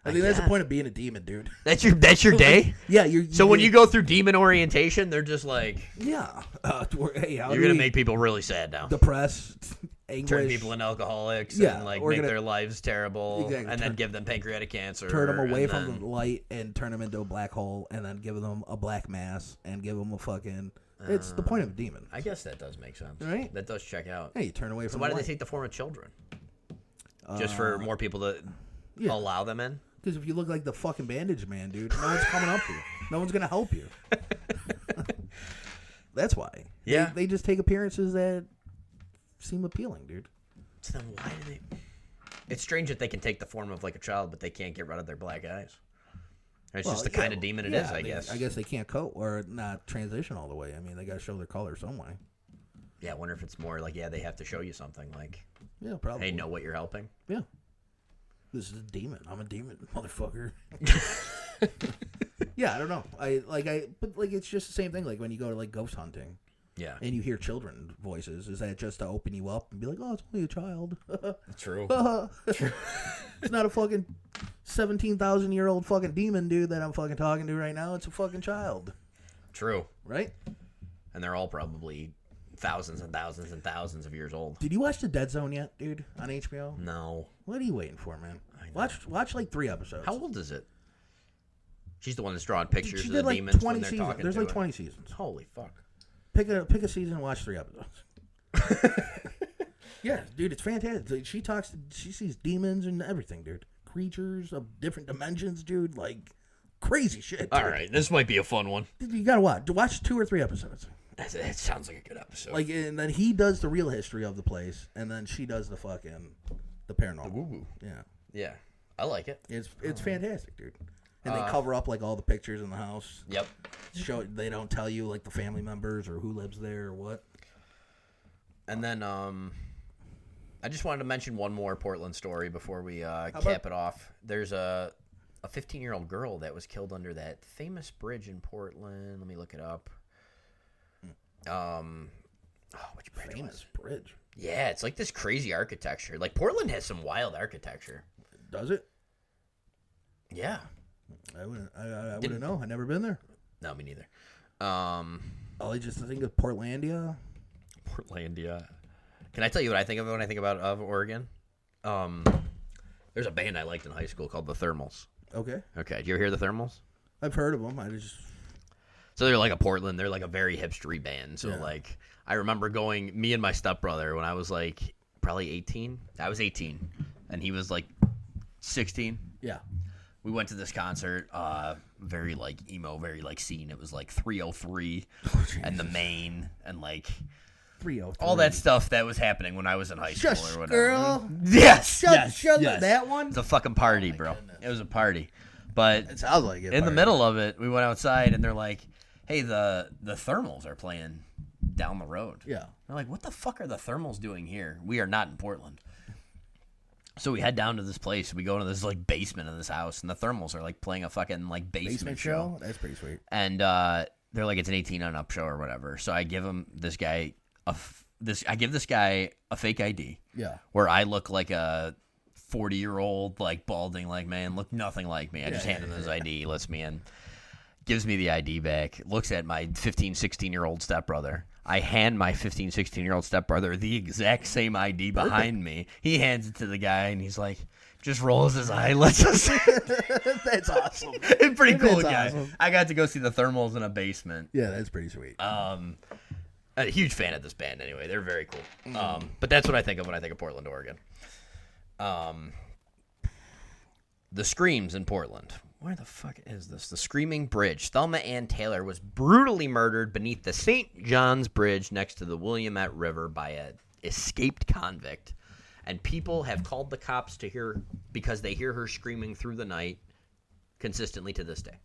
Speaker 2: I think that's the point of being a demon, dude.
Speaker 4: that's your day?
Speaker 2: Yeah, you're.
Speaker 4: So when you go through demon orientation, they're just like,
Speaker 2: yeah, hey, how
Speaker 4: you're
Speaker 2: do
Speaker 4: gonna
Speaker 2: we
Speaker 4: make people really sad now.
Speaker 2: depressed, anguish,
Speaker 4: Turn people into alcoholics
Speaker 2: Yeah,
Speaker 4: and like
Speaker 2: we're
Speaker 4: make
Speaker 2: gonna-
Speaker 4: their lives terrible,
Speaker 2: Exactly,
Speaker 4: and then
Speaker 2: turn-
Speaker 4: give them pancreatic cancer.
Speaker 2: turn them away
Speaker 4: and
Speaker 2: from
Speaker 4: then-
Speaker 2: the light and turn them into a black hole, and then give them a black mass and give them a fucking. It's the point of a demon.
Speaker 4: I guess that does make sense.
Speaker 2: Right?
Speaker 4: That does check out.
Speaker 2: Hey, you turn away
Speaker 4: So
Speaker 2: from.
Speaker 4: why
Speaker 2: the
Speaker 4: do they
Speaker 2: light.
Speaker 4: take the form of children? Just for more people to
Speaker 2: yeah.
Speaker 4: allow them in?
Speaker 2: Because if you look like the fucking Bandage Man, dude, no one's coming up to you. No one's gonna help you. That's why.
Speaker 4: Yeah.
Speaker 2: They just take appearances that seem appealing, dude.
Speaker 4: So then why do they? It's strange that they can take the form of like a child, but they can't get rid of their black eyes. It's just the kind of demon it is, I guess.
Speaker 2: I guess they can't coat or not transition all the way. I mean, they got to show their color some way.
Speaker 4: Yeah, I wonder if it's more like, they have to show you something like,
Speaker 2: Yeah, probably.
Speaker 4: hey, know what you're helping.
Speaker 2: Yeah. This is a demon. I'm a demon, motherfucker. Yeah, I don't know. But like it's just the same thing. Like when you go to like ghost hunting.
Speaker 1: Yeah.
Speaker 2: And you hear children voices. Is that just to open you up and be like, oh, it's only a child?
Speaker 1: True.
Speaker 2: It's not a fucking 17,000-year-old fucking demon dude that I'm fucking talking to right now. It's a fucking child.
Speaker 1: True.
Speaker 2: Right?
Speaker 1: And they're all probably thousands and thousands and thousands of years old.
Speaker 2: Did you watch The Dead Zone yet, dude, on HBO?
Speaker 1: No.
Speaker 2: What are you waiting for, man?
Speaker 1: I know.
Speaker 2: Watch like 3 episodes.
Speaker 1: How old is it? She's the one that's drawing pictures
Speaker 2: She
Speaker 1: of
Speaker 2: did
Speaker 1: the
Speaker 2: like
Speaker 1: demons
Speaker 2: 20
Speaker 1: when they're
Speaker 2: seasons.
Speaker 1: talking
Speaker 2: There's
Speaker 1: to
Speaker 2: like
Speaker 1: it.
Speaker 2: 20 seasons.
Speaker 1: Holy fuck.
Speaker 2: Pick a season and watch 3 episodes. Yeah, dude, it's fantastic. She sees demons and everything, dude. Creatures of different dimensions, dude. Like crazy shit. Dude.
Speaker 1: All right, this might be a fun one.
Speaker 2: You gotta watch 2 or 3 episodes.
Speaker 1: It sounds like a good episode.
Speaker 2: Like, and then he does the real history of the place, and then she does the paranormal.
Speaker 1: woo-woo.
Speaker 2: Yeah,
Speaker 1: Yeah, I like it.
Speaker 2: it's fantastic, dude. And they cover up like all the pictures in the house.
Speaker 1: Yep.
Speaker 2: They don't tell you like the family members or who lives there or what.
Speaker 1: And then I just wanted to mention one more Portland story before we cap it off. There's a 15-year-old girl that was killed under that famous bridge in Portland. Let me look it up. Which bridge?
Speaker 2: Famous bridge.
Speaker 1: Yeah, it's like this crazy architecture. Like Portland has some wild architecture.
Speaker 2: Does it?
Speaker 1: Yeah.
Speaker 2: I wouldn't know. I've never been there.
Speaker 1: No, me neither.
Speaker 2: I just think of Portlandia.
Speaker 1: Portlandia. Can I tell you what I think of when I think of Oregon? There's a band I liked in high school called the Thermals.
Speaker 2: Okay.
Speaker 1: Okay, did you ever hear the Thermals?
Speaker 2: I've heard of them.
Speaker 1: So they're like a Portland. They're like a very hipstery band. So
Speaker 2: Yeah.
Speaker 1: like I remember going, me and my stepbrother, when I was like probably 18. I was 18, and he was like 16.
Speaker 2: Yeah.
Speaker 1: We went to this concert, very like emo, very like scene. It was like 303 and the Main and like
Speaker 2: 303.
Speaker 1: all that stuff that was happening when I was in high school
Speaker 2: Just
Speaker 1: or whatever.
Speaker 2: girl.
Speaker 1: Yes,
Speaker 2: Shut
Speaker 1: yes.
Speaker 2: that one.
Speaker 1: It's a fucking party, bro. It was a party. But
Speaker 2: It sounds like it.
Speaker 1: in the middle of it, we went outside and they're like, "Hey, the Thermals are playing down the road."
Speaker 2: Yeah.
Speaker 1: They're like, "What the fuck are the Thermals doing here? We are not in Portland." So we head down to this place. We go into this like basement of this house, and the Thermals are like playing a fucking like basement show.
Speaker 2: That's pretty sweet.
Speaker 1: And they're like, it's an 18 and up show or whatever. So I give this guy a fake ID.
Speaker 2: Yeah.
Speaker 1: Where I look like a 40-year-old like balding like man, look nothing like me. I just hand him his ID, lets me in, gives me the ID back, looks at my 15, 16-year-old stepbrother. I hand my 15, 16-year-old stepbrother the exact same ID behind me. He hands it to the guy, and he's like, just rolls his eye, lets us in.
Speaker 2: That's awesome.
Speaker 1: It's pretty cool,
Speaker 2: That's
Speaker 1: guy.
Speaker 2: awesome.
Speaker 1: I got to go see the Thermals in a basement.
Speaker 2: Yeah, that's pretty sweet.
Speaker 1: A huge fan of this band, anyway. They're very cool. But that's what I think of when I think of Portland, Oregon. The Screams in Portland. Where the fuck is this? The Screaming Bridge. Thelma Ann Taylor was brutally murdered beneath the St. John's Bridge next to the Willamette River by an escaped convict. And people have called the cops because they hear her screaming through the night consistently to this day.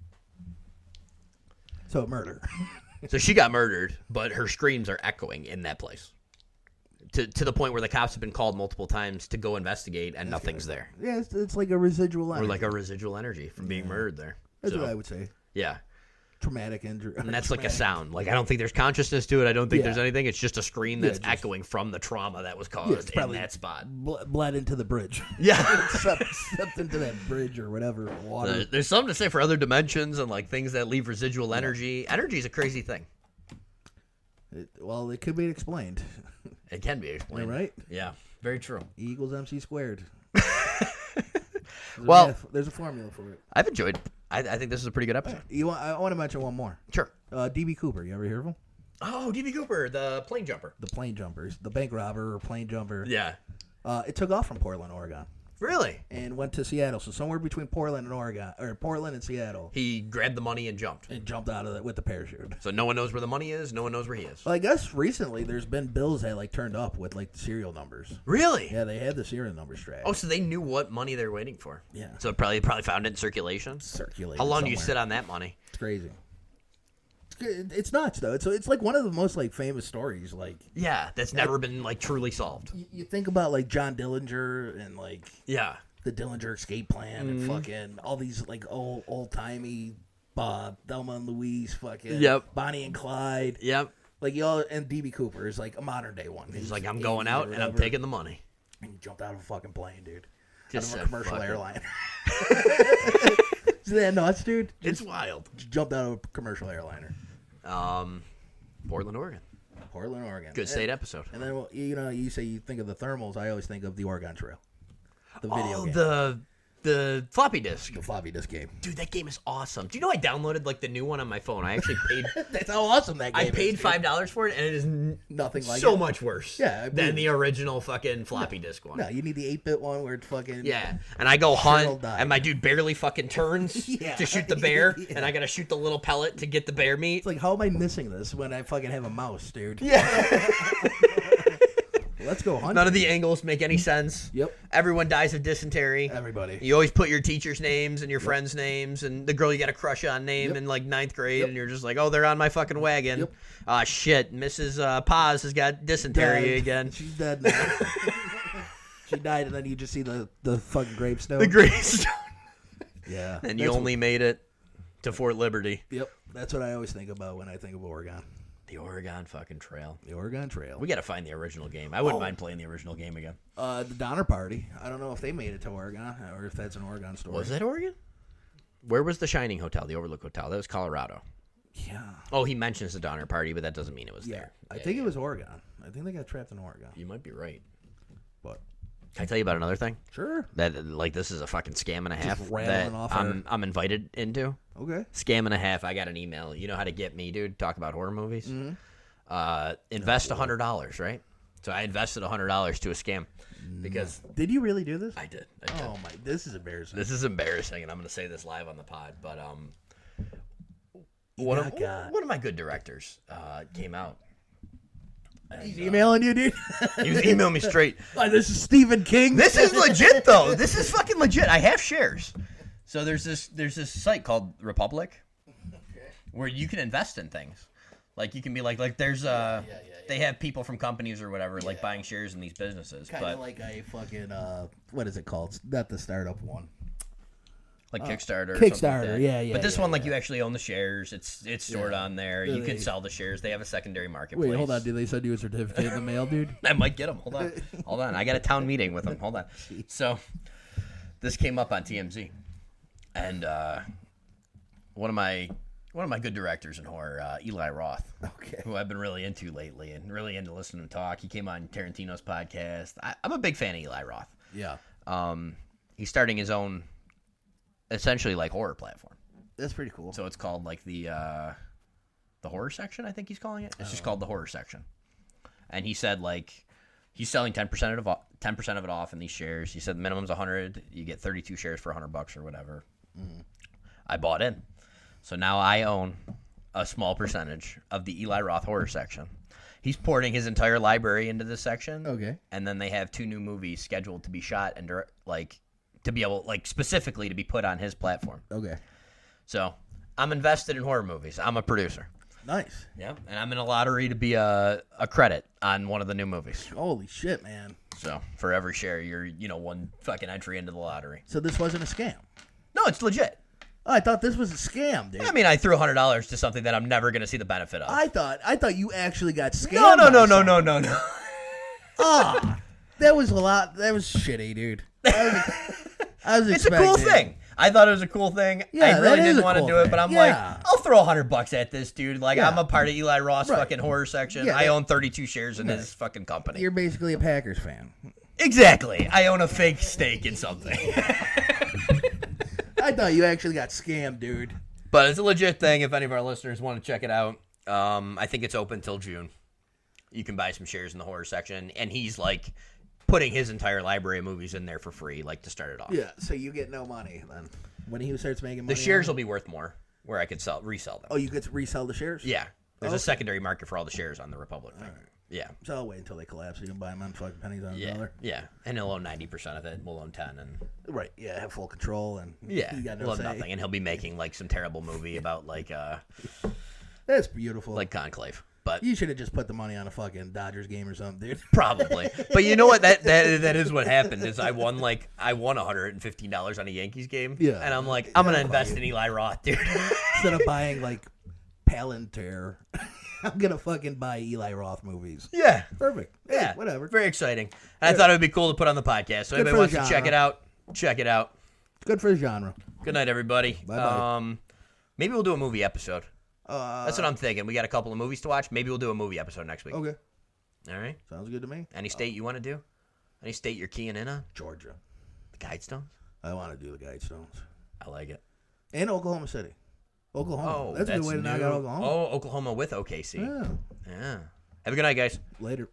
Speaker 2: So murder.
Speaker 1: So she got murdered, but her screams are echoing in that place. To the point where the cops have been called multiple times to go investigate, and nothing's there.
Speaker 2: Yeah, it's like a residual energy.
Speaker 1: Or like a residual energy from being murdered there.
Speaker 2: That's
Speaker 1: So,
Speaker 2: what I would say.
Speaker 1: yeah.
Speaker 2: Traumatic injury.
Speaker 1: And that's like a sound. Like, I don't think there's consciousness to it. I don't think
Speaker 2: Yeah.
Speaker 1: there's anything. It's just a scream that's
Speaker 2: just-
Speaker 1: echoing from the trauma that was
Speaker 2: Yeah,
Speaker 1: caused
Speaker 2: it's
Speaker 1: in
Speaker 2: probably
Speaker 1: that spot.
Speaker 2: bled into the bridge.
Speaker 1: Yeah.
Speaker 2: Stepped into that bridge or whatever. Water.
Speaker 1: There's something to say for other dimensions and like things that leave residual energy. Energy is a crazy thing.
Speaker 2: It could be explained.
Speaker 1: It can be explained.
Speaker 2: Right?
Speaker 1: Yeah. Very true.
Speaker 2: E equals MC squared.
Speaker 1: Well-
Speaker 2: there's a formula for it.
Speaker 1: I've enjoyed. I think this is a pretty good episode.
Speaker 2: I want to mention one more.
Speaker 1: Sure.
Speaker 2: DB Cooper. You ever hear of him?
Speaker 1: Oh, D.B. Cooper, the plane jumper.
Speaker 2: The plane jumpers, the bank robber or plane jumper.
Speaker 1: Yeah.
Speaker 2: It took off from Portland, Oregon,
Speaker 1: Really?
Speaker 2: and went to Seattle. So somewhere between Portland and Oregon, or Portland and Seattle,
Speaker 1: He grabbed the money and jumped.
Speaker 2: and jumped out of it with the parachute.
Speaker 1: So no one knows where the money is. No one knows where he is.
Speaker 2: Well, I guess recently there's been bills that like turned up with like the serial numbers.
Speaker 1: Really?
Speaker 2: Yeah, they had the serial numbers tracked.
Speaker 1: Oh, so they knew what money they were waiting for.
Speaker 2: Yeah.
Speaker 1: So probably found it in circulation.
Speaker 2: Circulated
Speaker 1: How long do you
Speaker 2: somewhere.
Speaker 1: sit on that money?
Speaker 2: It's crazy. It's nuts though. It's like one of the most like famous stories. Like
Speaker 1: Yeah, that's never been like truly solved.
Speaker 2: you think about like John Dillinger and like
Speaker 1: Yeah.
Speaker 2: the Dillinger Escape Plan and fucking all these like old timey Thelma and Louise, fucking Bonnie and Clyde.
Speaker 4: Yep.
Speaker 2: Like y'all, and DB Cooper is like a modern day one.
Speaker 4: He's like, I'm going out and I'm taking the money.
Speaker 2: And he jumped out of a fucking plane, dude.
Speaker 4: Just
Speaker 2: out of a
Speaker 4: said,
Speaker 2: commercial
Speaker 4: "Fuck it."
Speaker 2: airline. Is that nuts, dude?
Speaker 4: It's wild.
Speaker 2: Jumped out of a commercial airliner.
Speaker 4: Portland, Oregon.
Speaker 2: Portland, Oregon.
Speaker 4: Good state episode.
Speaker 2: And then, well, you know, you say you think of the thermals. I always think of the Oregon Trail. The video game.
Speaker 4: The floppy disk.
Speaker 2: The floppy disk game.
Speaker 4: Dude, that game is awesome. Do you know I downloaded like the new one on my phone? I actually paid.
Speaker 2: That's how awesome that game
Speaker 4: I paid
Speaker 2: is.
Speaker 4: $5 for it, and it is
Speaker 2: Nothing like
Speaker 4: so
Speaker 2: it.
Speaker 4: much worse.
Speaker 2: Yeah, I
Speaker 4: than
Speaker 2: mean-
Speaker 4: the original fucking floppy disk one.
Speaker 2: No, you need the 8-bit one where it's fucking...
Speaker 4: Yeah, and I go
Speaker 2: Sure
Speaker 4: hunt,
Speaker 2: will die.
Speaker 4: and my dude barely fucking turns
Speaker 2: Yeah.
Speaker 4: to shoot the bear,
Speaker 2: Yeah.
Speaker 4: and I gotta shoot the little pellet to get the bear meat.
Speaker 2: It's like, how am I missing this when I fucking have a mouse, dude?
Speaker 4: Yeah.
Speaker 2: Let's go hunt.
Speaker 4: None of the angles make any sense.
Speaker 2: Yep.
Speaker 4: Everyone dies of dysentery.
Speaker 2: Everybody.
Speaker 4: You always put your teachers' names and your friends' names and the girl you got a crush on name in like 9th grade, and you're just like, oh, they're on my fucking wagon.
Speaker 2: Yep.
Speaker 4: Ah, shit. Mrs. Paz has got dysentery
Speaker 2: Dead.
Speaker 4: again.
Speaker 2: She's dead now. She died, and then you just see the fucking gravestone.
Speaker 4: The gravestone.
Speaker 2: Yeah.
Speaker 4: And you
Speaker 2: That's
Speaker 4: only made it to Fort Liberty.
Speaker 2: Yep. That's what I always think about when I think of Oregon.
Speaker 4: The Oregon fucking Trail.
Speaker 2: The Oregon Trail.
Speaker 4: We got to find the original game. I wouldn't mind playing the original game again.
Speaker 2: The Donner Party. I don't know if they made it to Oregon or if that's an Oregon story.
Speaker 4: Was that Oregon? Where was the Shining Hotel, the Overlook Hotel? That was Colorado.
Speaker 2: Yeah.
Speaker 4: Oh, he mentions the Donner Party, but that doesn't mean it was
Speaker 2: Yeah.
Speaker 4: there.
Speaker 2: I think it was Oregon. I think they got trapped in Oregon.
Speaker 4: You might be right.
Speaker 2: But
Speaker 4: Can I tell you about another thing?
Speaker 2: sure.
Speaker 4: That like this is a fucking scam and a half
Speaker 2: rattling
Speaker 4: that
Speaker 2: off
Speaker 4: I'm invited into.
Speaker 2: Okay.
Speaker 4: Scam and a half. I got an email. You know how to get me, dude? Talk about horror movies. Invest $100, right? So I invested $100 to a scam because
Speaker 2: Did you really do this?
Speaker 4: I did.
Speaker 2: Oh my! This is embarrassing.
Speaker 4: This is embarrassing, and I'm going to say this live on the pod. But one of my good directors came out.
Speaker 2: He's emailing you, dude.
Speaker 4: He was emailing me straight.
Speaker 2: Oh, this is Stephen King.
Speaker 4: This is legit though. This is fucking legit. I have shares. So there's this site called Republic where you can invest in things. Like you can be like there's they have people from companies or whatever like buying shares in these businesses.
Speaker 2: Kind
Speaker 4: But
Speaker 2: of like a fucking what is it called? It's not the startup one.
Speaker 4: like Kickstarter. Or something
Speaker 2: Kickstarter,
Speaker 4: like that.
Speaker 2: yeah,
Speaker 4: But this
Speaker 2: yeah,
Speaker 4: one, like you actually own the shares. It's stored on there. You can
Speaker 2: they-
Speaker 4: sell the shares. They have a secondary marketplace.
Speaker 2: Wait, hold on. Did they send you a certificate in the mail, dude?
Speaker 4: I might get them. Hold on. I got a town meeting with them. Hold on. So this came up on TMZ, and one of my good directors in horror, Eli Roth,
Speaker 2: Okay.
Speaker 4: who I've been really into lately and really into listening to talk. He came on Tarantino's podcast. I'm a big fan of Eli Roth.
Speaker 2: Yeah.
Speaker 4: He's starting his own, essentially like horror platform.
Speaker 2: That's pretty cool.
Speaker 4: So it's called like the horror section, I think he's calling it. It's just called the horror section. And he said like he's selling 10% of it off in these shares. He said the minimum's 100. You get 32 shares for $100 or whatever. I bought in. So now I own a small percentage of the Eli Roth horror section. He's porting his entire library into this section.
Speaker 2: Okay.
Speaker 4: And then they have 2 new movies scheduled to be shot and like to be able like specifically to be put on his platform.
Speaker 2: Okay.
Speaker 4: So I'm invested in horror movies. I'm a producer.
Speaker 2: Nice.
Speaker 4: Yep. And I'm in a lottery to be a credit on one of the new movies.
Speaker 2: Holy shit, man.
Speaker 4: So for every share, you're one fucking entry into the lottery.
Speaker 2: So this wasn't a scam.
Speaker 4: No, it's legit.
Speaker 2: Oh, I thought this was a scam, dude.
Speaker 4: I mean, I threw $100 to something that I'm never going to see the benefit of.
Speaker 2: I thought you actually got scammed.
Speaker 4: No.
Speaker 2: Ah, that was a lot. That was shitty, dude. I was
Speaker 4: It's a cool
Speaker 2: expecting-
Speaker 4: thing. I thought it was a cool thing.
Speaker 2: Yeah,
Speaker 4: I
Speaker 2: that
Speaker 4: really
Speaker 2: is
Speaker 4: didn't
Speaker 2: a
Speaker 4: want to
Speaker 2: cool
Speaker 4: do it,
Speaker 2: thing.
Speaker 4: but I'm
Speaker 2: Yeah.
Speaker 4: like, I'll throw $100 at this dude. Like,
Speaker 2: Yeah.
Speaker 4: I'm a part of Eli Roth's
Speaker 2: Right.
Speaker 4: fucking horror section.
Speaker 2: Yeah,
Speaker 4: I
Speaker 2: that-
Speaker 4: own 32 shares in his fucking company.
Speaker 2: You're basically a Packers fan.
Speaker 4: Exactly. I own a fake stake in something.
Speaker 2: I thought you actually got scammed, dude.
Speaker 4: But it's a legit thing if any of our listeners want to check it out. I think it's open till June. You can buy some shares in the horror section. And he's like putting his entire library of movies in there for free, like to start it off.
Speaker 2: Yeah, so you get no money then. When he starts making money.
Speaker 4: The shares
Speaker 2: on
Speaker 4: will be worth more where I could resell them.
Speaker 2: it? Oh, you get to resell the shares?
Speaker 4: Yeah. There's
Speaker 2: Okay.
Speaker 4: a secondary market for all the shares on the Republic thing. Yeah.
Speaker 2: So I'll wait until they collapse. So you can buy them on fucking pennies on a
Speaker 4: Yeah.
Speaker 2: dollar.
Speaker 4: Yeah. And he'll own 90% of it. We'll own 10 and
Speaker 2: Right. Yeah, have full control and
Speaker 4: yeah.
Speaker 2: you got no
Speaker 4: we'll have
Speaker 2: say.
Speaker 4: nothing. And he'll be making like some terrible movie about like
Speaker 2: That's beautiful.
Speaker 4: Conclave.
Speaker 1: But
Speaker 2: You should have just put the money on a fucking Dodgers game or something, dude.
Speaker 1: probably. But you know what? That is what happened. Is I won $115 on a Yankees game.
Speaker 2: Yeah.
Speaker 1: And I'm like, I'm gonna invest in Eli Roth, dude.
Speaker 2: Instead of buying like Palantir, I'm gonna fucking buy Eli Roth movies.
Speaker 1: Yeah.
Speaker 2: Perfect.
Speaker 1: Yeah.
Speaker 2: Whatever.
Speaker 1: Very exciting. And I thought it would be cool to put on the podcast. So
Speaker 2: Good
Speaker 1: anybody
Speaker 2: for
Speaker 1: wants
Speaker 2: the
Speaker 1: to
Speaker 2: genre.
Speaker 1: check it out, check it out.
Speaker 2: Good for the genre.
Speaker 1: Good night, everybody.
Speaker 2: Bye-bye.
Speaker 1: Maybe we'll do a movie episode.
Speaker 2: Uh,
Speaker 1: That's what I'm thinking. We got a couple of movies to watch. Maybe we'll do a movie episode next week.
Speaker 2: Okay.
Speaker 1: All right.
Speaker 2: Sounds good to me.
Speaker 1: Any state you want to do? Any state you're keying in on?
Speaker 2: Georgia.
Speaker 1: The Guidestones?
Speaker 2: I want to do the Guidestones.
Speaker 1: I like it.
Speaker 2: And Oklahoma City. Oklahoma.
Speaker 1: Oh,
Speaker 2: that's a good way to knock
Speaker 1: new.
Speaker 2: out Oklahoma.
Speaker 1: Oh, Oklahoma with OKC.
Speaker 2: Yeah.
Speaker 1: Yeah. Have a good night, guys.
Speaker 2: Later.